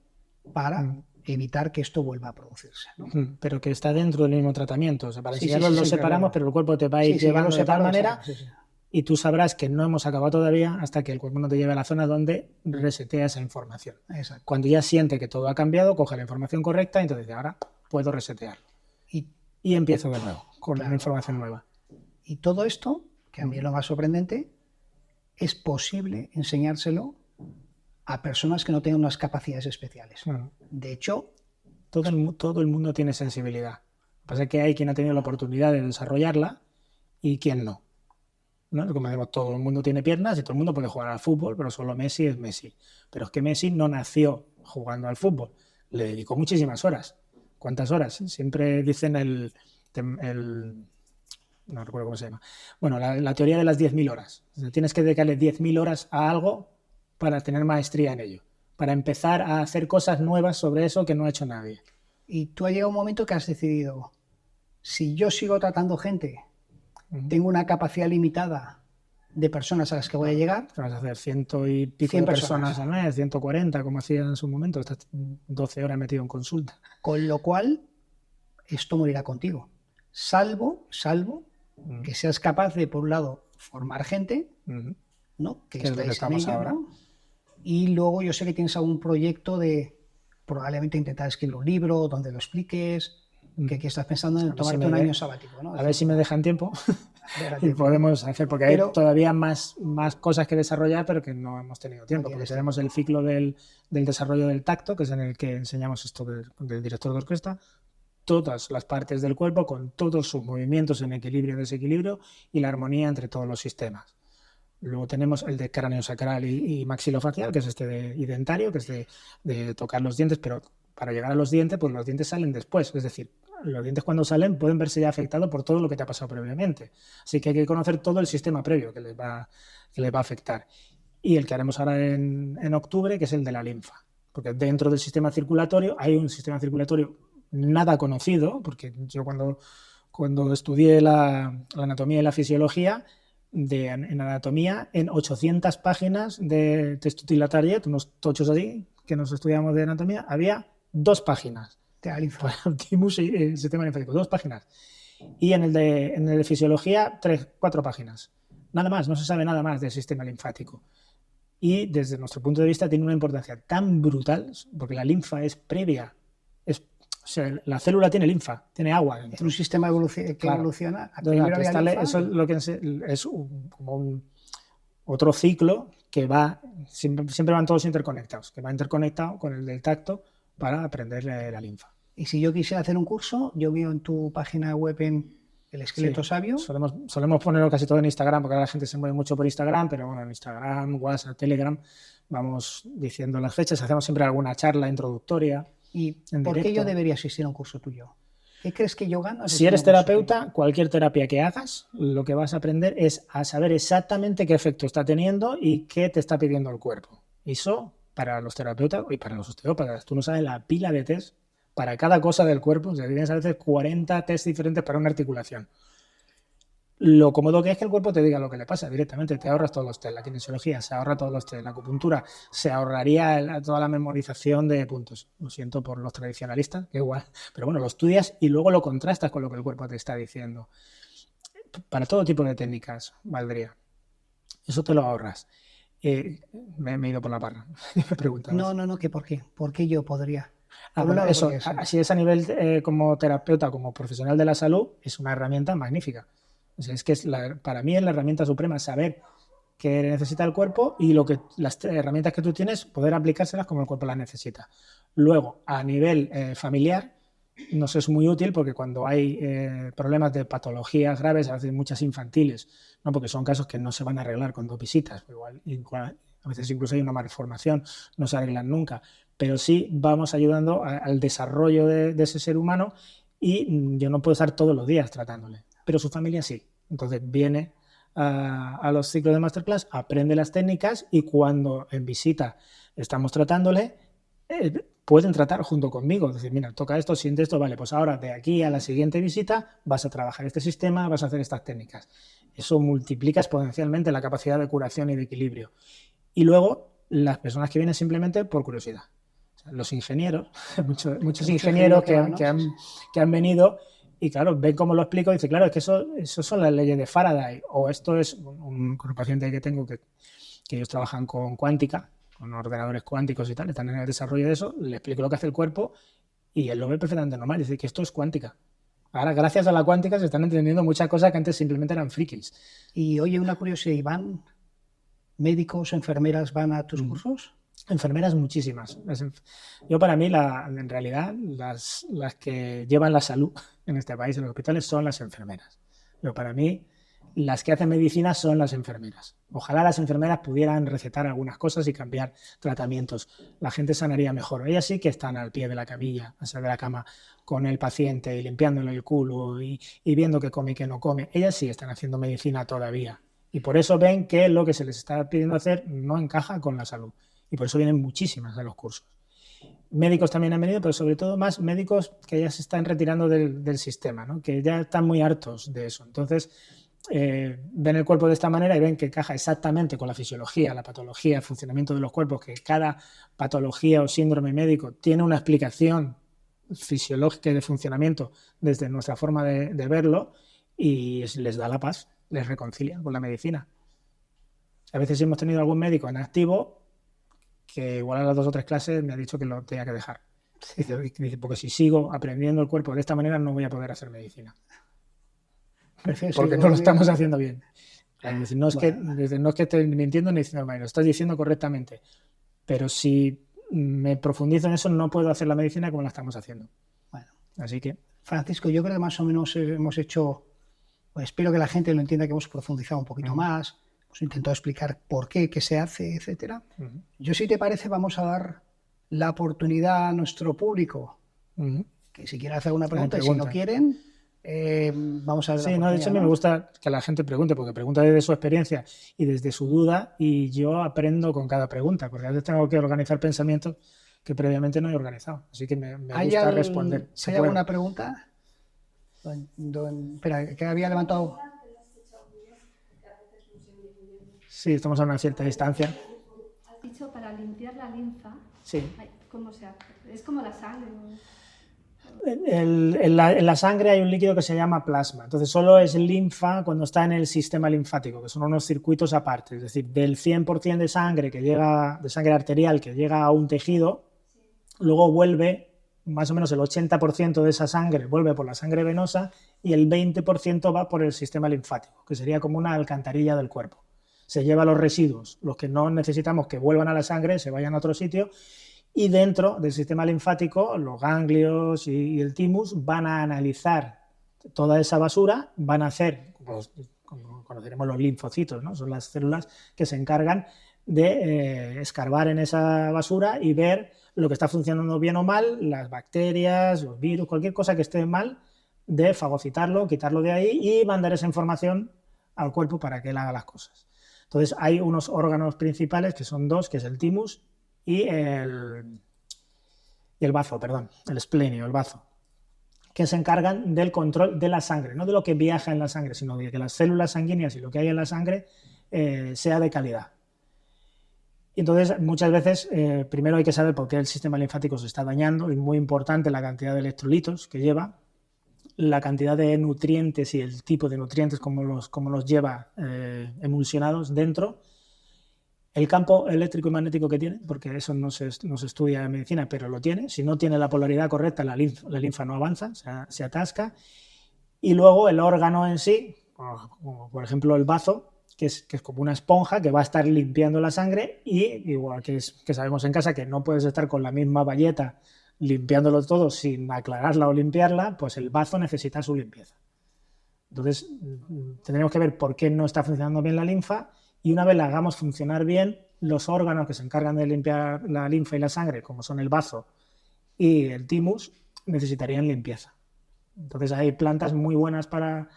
para evitar que esto vuelva a producirse, ¿no? Pero que está dentro del mismo tratamiento. O sea, para Sí, enseñarlos sí, lo sí, separamos, claro. pero el cuerpo te va a ir llevando ya lo de tal separo, manera sí, sí. y tú sabrás que no hemos acabado todavía hasta que el cuerpo no te lleve a la zona donde resetea esa información. Exacto. Cuando ya siente que todo ha cambiado, coge la información correcta y entonces dice, ahora puedo resetearlo. Y empiezo de nuevo con una información nueva. Y todo esto, que a mí es lo más sorprendente, es posible enseñárselo a personas que no tengan unas capacidades especiales. De hecho, todo el mundo tiene sensibilidad. Lo que pasa es que hay quien ha tenido la oportunidad de desarrollarla y quien no. ¿No? Como decimos, todo el mundo tiene piernas y todo el mundo puede jugar al fútbol, pero solo Messi es Messi. Pero es que Messi no nació jugando al fútbol, le dedicó muchísimas horas. ¿Cuántas horas? Siempre dicen no recuerdo cómo se llama. Bueno, la teoría de las 10.000 horas. O sea, tienes que dedicarle 10.000 horas a algo para tener maestría en ello, para empezar a hacer cosas nuevas sobre eso que no ha hecho nadie. Y tú has llegado un momento que has decidido, si yo sigo tratando gente, tengo una capacidad limitada de personas a las que voy a llegar. Vas a hacer 100 y pico de personas al mes, 140, como hacía en su momento. Estás 12 horas metido en consulta. Con lo cual, esto morirá contigo. Salvo que seas capaz de, por un lado, formar gente, ¿no? Que es lo que estamos ahora. ¿no? Y luego yo sé que tienes algún proyecto de probablemente intentar escribir un libro donde lo expliques, que estás pensando en tomarte un año sabático, ¿no? A ver si me dejan tiempo y podemos hacer, porque hay todavía más cosas que desarrollar, pero que no hemos tenido tiempo, porque tenemos el ciclo del desarrollo del tacto, que es en el que enseñamos esto del director de orquesta, todas las partes del cuerpo con todos sus movimientos en equilibrio y desequilibrio y la armonía entre todos los sistemas. Luego tenemos el de cráneo sacral y maxilofacial, que es y dentario, que es de tocar los dientes, pero para llegar a los dientes, pues los dientes salen después. Es decir, los dientes cuando salen pueden verse ya afectados por todo lo que te ha pasado previamente. Así que hay que conocer todo el sistema previo que les va a afectar. Y el que haremos ahora en octubre, que es el de la linfa. Porque dentro del sistema circulatorio hay un sistema circulatorio nada conocido, porque yo cuando estudié la anatomía y la fisiología, en anatomía, en 800 páginas de texto Tilatariet, unos tochos así, que nos estudiamos de anatomía, había 2 páginas. Para el thymus y el sistema linfático, 2 páginas. Y en el de fisiología, 4 páginas. Nada más, no se sabe nada más del sistema linfático. Y desde nuestro punto de vista tiene una importancia tan brutal, porque la linfa es previa. O sea, la célula tiene linfa, tiene agua. Es un sistema que evoluciona. Eso es lo que es como otro ciclo que va, siempre van todos interconectados, que va interconectado con el del tacto para aprender la linfa. Y si yo quisiera hacer un curso, yo veo en tu página web en El Esqueleto Sabio. Solemos ponerlo casi todo en Instagram, porque ahora la gente se mueve mucho por Instagram, pero bueno, en Instagram, WhatsApp, Telegram, vamos diciendo las fechas, hacemos siempre alguna charla introductoria. ¿Y por qué yo debería asistir a un curso tuyo? ¿Qué crees que yo gano? Si eres terapeuta, cualquier terapia que hagas, lo que vas a aprender es a saber exactamente qué efecto está teniendo y qué te está pidiendo el cuerpo. Eso, para los terapeutas y para los osteópatas, tú no sabes la pila de test para cada cosa del cuerpo. O sea, tienes a veces 40 test diferentes para una articulación. Lo cómodo que es que el cuerpo te diga lo que le pasa directamente, te ahorras todos los test, la kinesiología se ahorra todos los test, la acupuntura se ahorraría toda la memorización de puntos. Lo siento por los tradicionalistas, que igual, pero bueno, lo estudias y luego lo contrastas con lo que el cuerpo te está diciendo. Para todo tipo de técnicas valdría. Eso te lo ahorras. Me he ido por la parra. Me preguntabas. No, ¿qué por qué? ¿Por qué yo podría? Eso, si es a nivel como terapeuta, como profesional de la salud, es una herramienta magnífica. O sea, es que para mí es la herramienta suprema saber qué necesita el cuerpo y las herramientas que tú tienes, poder aplicárselas como el cuerpo las necesita. Luego, a nivel familiar, nos es muy útil porque cuando hay problemas de patologías graves, a veces muchas infantiles, ¿no? Porque son casos que no se van a arreglar con 2 visitas, igual, a veces incluso hay una malformación, no se arreglan nunca, pero sí vamos ayudando al desarrollo de ese ser humano y yo no puedo estar todos los días tratándole. Pero su familia sí. Entonces viene a los ciclos de masterclass, aprende las técnicas y cuando en visita estamos tratándole, pueden tratar junto conmigo. Es decir, mira, toca esto, siente esto, vale, pues ahora de aquí a la siguiente visita vas a trabajar este sistema, vas a hacer estas técnicas. Eso multiplica exponencialmente la capacidad de curación y de equilibrio. Y luego, las personas que vienen simplemente por curiosidad. O sea, los ingenieros, muchos ingenieros que han venido y, claro, ven cómo lo explico y dicen, claro, es que eso son las leyes de Faraday. O esto es un paciente que tengo que ellos trabajan con cuántica, con ordenadores cuánticos y tal, están en el desarrollo de eso, le explico lo que hace el cuerpo y él lo ve perfectamente normal, dice que esto es cuántica. Ahora, gracias a la cuántica, se están entendiendo muchas cosas que antes simplemente eran frikis. Y oye, una curiosidad, Iván, ¿médicos, enfermeras van a tus cursos? Enfermeras muchísimas. Yo para mí, en realidad, las que llevan la salud en este país, en los hospitales, son las enfermeras. Pero para mí, las que hacen medicina son las enfermeras. Ojalá las enfermeras pudieran recetar algunas cosas y cambiar tratamientos. La gente sanaría mejor. Ellas sí que están al pie de la camilla, o sea, de la cama, con el paciente y limpiándole el culo y viendo qué come y qué no come. Ellas sí están haciendo medicina todavía. Y por eso ven que lo que se les está pidiendo hacer no encaja con la salud. Y por eso vienen muchísimas de los cursos. Médicos también han venido, pero sobre todo más médicos que ya se están retirando del sistema, ¿no? Que ya están muy hartos de eso. Entonces, ven el cuerpo de esta manera y ven que encaja exactamente con la fisiología, la patología, el funcionamiento de los cuerpos, que cada patología o síndrome médico tiene una explicación fisiológica y de funcionamiento desde nuestra forma de verlo y les da la paz, les reconcilia con la medicina. A veces hemos tenido algún médico en activo que igual a las 2 o 3 clases me ha dicho que lo tenía que dejar. Dice, porque si sigo aprendiendo el cuerpo de esta manera no voy a poder hacer medicina. Porque no lo estamos haciendo bien. No es que esté mintiendo ni diciendo, lo estás diciendo correctamente. Pero si me profundizo en eso, no puedo hacer la medicina como la estamos haciendo. Bueno, así que... Francisco, yo creo que más o menos hemos hecho, pues espero que la gente lo entienda, que hemos profundizado un poquito más, hemos intentado explicar por qué se hace, etcétera. Yo, si te parece, vamos a dar la oportunidad a nuestro público, que si quiere hacer alguna pregunta, y si no quieren... vamos a ver. Sí, no, de hecho a mí me gusta que la gente pregunte, porque pregunta desde su experiencia y desde su duda, y yo aprendo con cada pregunta, porque a veces tengo que organizar pensamientos que previamente no he organizado, así que me gusta responder. ¿Hay alguna pregunta? Espera, que había levantado. Sí, estamos a una cierta distancia. Has dicho para limpiar la linfa. Sí. ¿Cómo se hace? ¿Es como la sangre? En la sangre hay un líquido que se llama plasma, entonces solo es linfa cuando está en el sistema linfático, que son unos circuitos aparte, es decir, del 100% de sangre de sangre arterial que llega a un tejido, luego vuelve, más o menos el 80% de esa sangre vuelve por la sangre venosa y el 20% va por el sistema linfático, que sería como una alcantarilla del cuerpo. Se lleva los residuos, los que no necesitamos que vuelvan a la sangre, se vayan a otro sitio. Y dentro del sistema linfático, los ganglios y el timus van a analizar toda esa basura, van a hacer, pues, como conoceremos los linfocitos, ¿no? Son las células que se encargan de escarbar en esa basura y ver lo que está funcionando bien o mal, las bacterias, los virus, cualquier cosa que esté mal, de fagocitarlo, quitarlo de ahí y mandar esa información al cuerpo para que él haga las cosas. Entonces hay unos órganos principales, que son 2, que es el timus y el bazo, el esplenio, el bazo, que se encargan del control de la sangre, no de lo que viaja en la sangre, sino de que las células sanguíneas y lo que hay en la sangre sea de calidad. Y entonces, muchas veces, primero hay que saber por qué el sistema linfático se está dañando. Es muy importante la cantidad de electrolitos que lleva, la cantidad de nutrientes y el tipo de nutrientes, como los lleva emulsionados dentro. El campo eléctrico y magnético que tiene, porque eso no se estudia en medicina, pero lo tiene. Si no tiene la polaridad correcta, la linfa no avanza, se atasca. Y luego el órgano en sí, como por ejemplo el bazo, que es como una esponja que va a estar limpiando la sangre, y igual que sabemos en casa que no puedes estar con la misma bayeta limpiándolo todo sin aclararla o limpiarla, pues el bazo necesita su limpieza. Entonces tendremos que ver por qué no está funcionando bien la linfa. Y una vez la hagamos funcionar bien, los órganos que se encargan de limpiar la linfa y la sangre, como son el bazo y el timus, necesitarían limpieza. Entonces hay plantas muy buenas para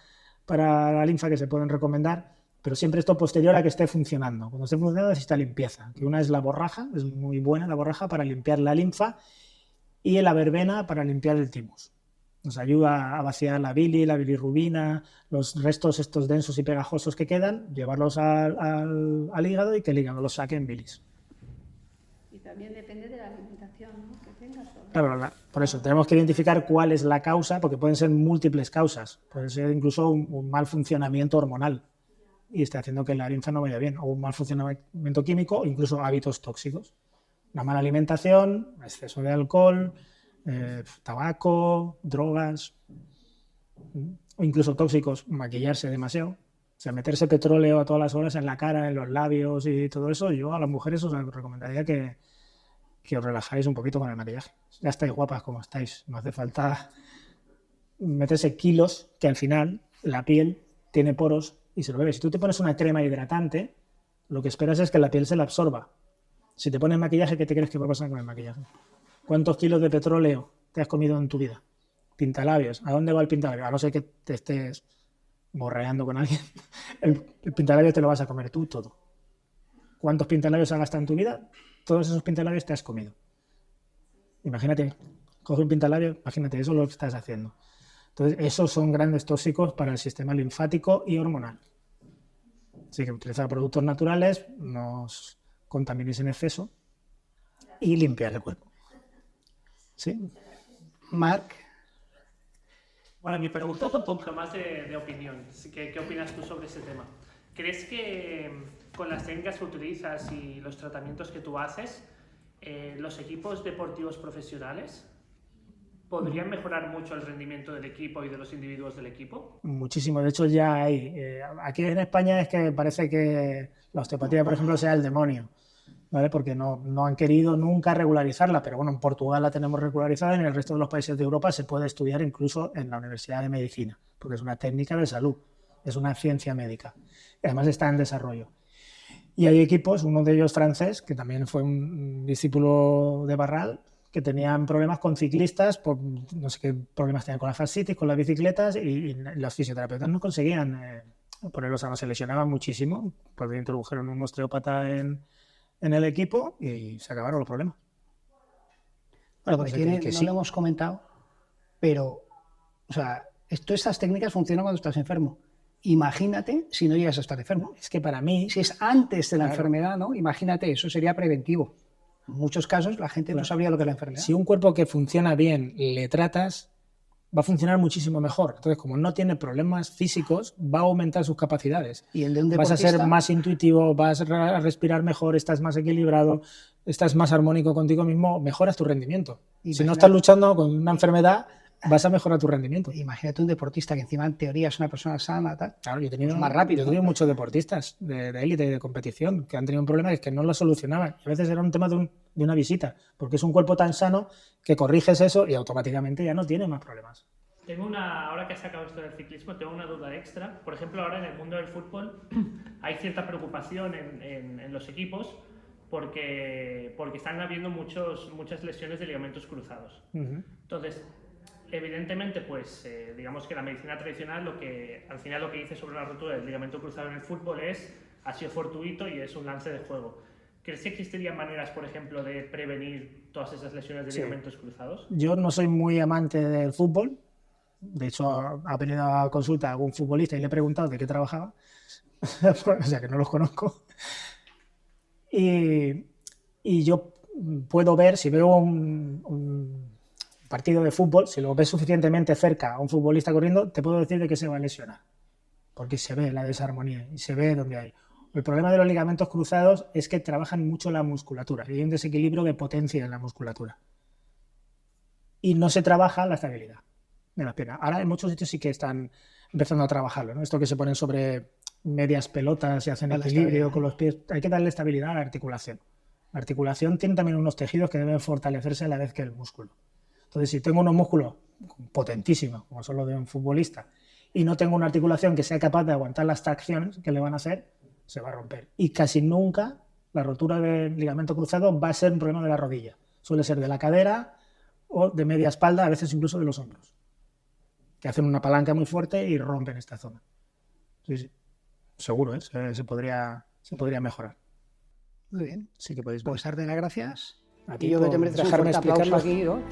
la linfa que se pueden recomendar, pero siempre esto posterior a que esté funcionando. Cuando esté funcionando necesita limpieza. Que una es la borraja, es muy buena la borraja para limpiar la linfa, y la verbena para limpiar el timus. Nos ayuda a vaciar la bilirrubina, los restos estos densos y pegajosos que quedan, llevarlos al hígado y que el hígado los saque en bilis. Y también depende de la alimentación, ¿no?, que tengas. Claro, por eso tenemos que identificar cuál es la causa, porque pueden ser múltiples causas. Puede ser incluso un mal funcionamiento hormonal y está haciendo que la linfa no vaya bien, o un mal funcionamiento químico, o incluso hábitos tóxicos. Una mala alimentación, exceso de alcohol, tabaco, drogas, o incluso tóxicos, maquillarse demasiado. O sea, meterse petróleo a todas las horas en la cara, en los labios y todo eso. Yo a las mujeres os recomendaría que os relajáis un poquito con el maquillaje. Ya estáis guapas como estáis, no hace falta meterse kilos, que al final la piel tiene poros y se lo bebe. Si tú te pones una crema hidratante, lo que esperas es que la piel se la absorba. Si te pones maquillaje, ¿qué te crees que va a pasar con el maquillaje? ¿Cuántos kilos de petróleo te has comido en tu vida? Pintalabios. ¿A dónde va el pintalabios? A no ser que te estés borreando con alguien. El pintalabios te lo vas a comer tú todo. ¿Cuántos pintalabios has gastado en tu vida? Todos esos pintalabios te has comido. Imagínate, coge un pintalabio, imagínate, eso es lo que estás haciendo. Entonces, esos son grandes tóxicos para el sistema linfático y hormonal. Así que utilizar productos naturales, no os contaminéis en exceso y limpiar el cuerpo. ¿Sí? Marc. Bueno, mi pregunta es un poco más de opinión. ¿Qué opinas tú sobre ese tema? ¿Crees que con las técnicas que utilizas y los tratamientos que tú haces, los equipos deportivos profesionales podrían mejorar mucho el rendimiento del equipo y de los individuos del equipo? Muchísimo, de hecho ya hay. Aquí en España es que parece que la osteopatía, por ejemplo, sea el demonio, ¿vale? Porque no han querido nunca regularizarla, pero bueno, en Portugal la tenemos regularizada y en el resto de los países de Europa se puede estudiar incluso en la Universidad de Medicina, porque es una técnica de salud, es una ciencia médica. Y además está en desarrollo. Y hay equipos, uno de ellos francés, que también fue un discípulo de Barral, que tenían problemas con ciclistas, por no sé qué problemas tenían con la fascitis, con las bicicletas, y los fisioterapeutas no conseguían ponerlos a no, se lesionaban muchísimo, pues introdujeron un osteópata en el equipo y se acabaron los problemas. Bueno, porque no lo hemos comentado, pero, o sea, estas técnicas funcionan cuando estás enfermo. Imagínate si no llegas a estar enfermo. Es que para mí... Si es antes de la enfermedad, ¿no? Imagínate, eso sería preventivo. En muchos casos la gente no sabría lo que es la enfermedad. Si un cuerpo que funciona bien le tratas, va a funcionar muchísimo mejor. Entonces, como no tiene problemas físicos, va a aumentar sus capacidades. Y el de un vas a ser más intuitivo, vas a respirar mejor, estás más equilibrado, estás más armónico contigo mismo, mejoras tu rendimiento. Si no estás luchando con una enfermedad, vas a mejorar tu rendimiento. Imagínate un deportista que encima en teoría es una persona sana, tal. Claro, yo he tenido más rápido. Yo he tenido muchos deportistas de élite y de competición que han tenido un problema y es que no lo solucionaban. Y a veces era un tema de una visita, porque es un cuerpo tan sano que corriges eso y automáticamente ya no tiene más problemas. Ahora que has sacado esto del ciclismo, tengo una duda extra. Por ejemplo, ahora en el mundo del fútbol hay cierta preocupación en los equipos porque están habiendo muchas lesiones de ligamentos cruzados. Entonces, evidentemente, pues digamos que la medicina tradicional al final lo que dice sobre la rotura del ligamento cruzado en el fútbol ha sido fortuito y es un lance de juego. ¿Crees que existirían maneras, por ejemplo, de prevenir todas esas lesiones de ligamentos cruzados? Yo no soy muy amante del fútbol. De hecho, ha venido a consulta a algún futbolista y le he preguntado de qué trabajaba. O sea, que no los conozco. Y yo puedo ver, si veo un partido de fútbol, si lo ves suficientemente cerca a un futbolista corriendo, te puedo decir de qué se va a lesionar. Porque se ve la desarmonía y se ve dónde hay. El problema de los ligamentos cruzados es que trabajan mucho la musculatura y hay un desequilibrio de potencia en la musculatura. Y no se trabaja la estabilidad de las piernas. Ahora en muchos sitios sí que están empezando a trabajarlo, ¿no? Esto que se ponen sobre medias pelotas y hacen equilibrio con los pies. Hay que darle estabilidad a la articulación. La articulación tiene también unos tejidos que deben fortalecerse a la vez que el músculo. Entonces, si tengo unos músculos potentísimos, como son los de un futbolista, y no tengo una articulación que sea capaz de aguantar las tracciones que le van a hacer, se va a romper. Y casi nunca la rotura del ligamento cruzado va a ser un problema de la rodilla. Suele ser de la cadera o de media espalda, a veces incluso de los hombros, que hacen una palanca muy fuerte y rompen esta zona. Sí. Seguro, se podría mejorar. Muy bien. Sí que podéis ver. Pues darte las gracias. A ti Y yo que te por mereces un dejarme fuerte aplauso explicarlo. aquí, ¿no?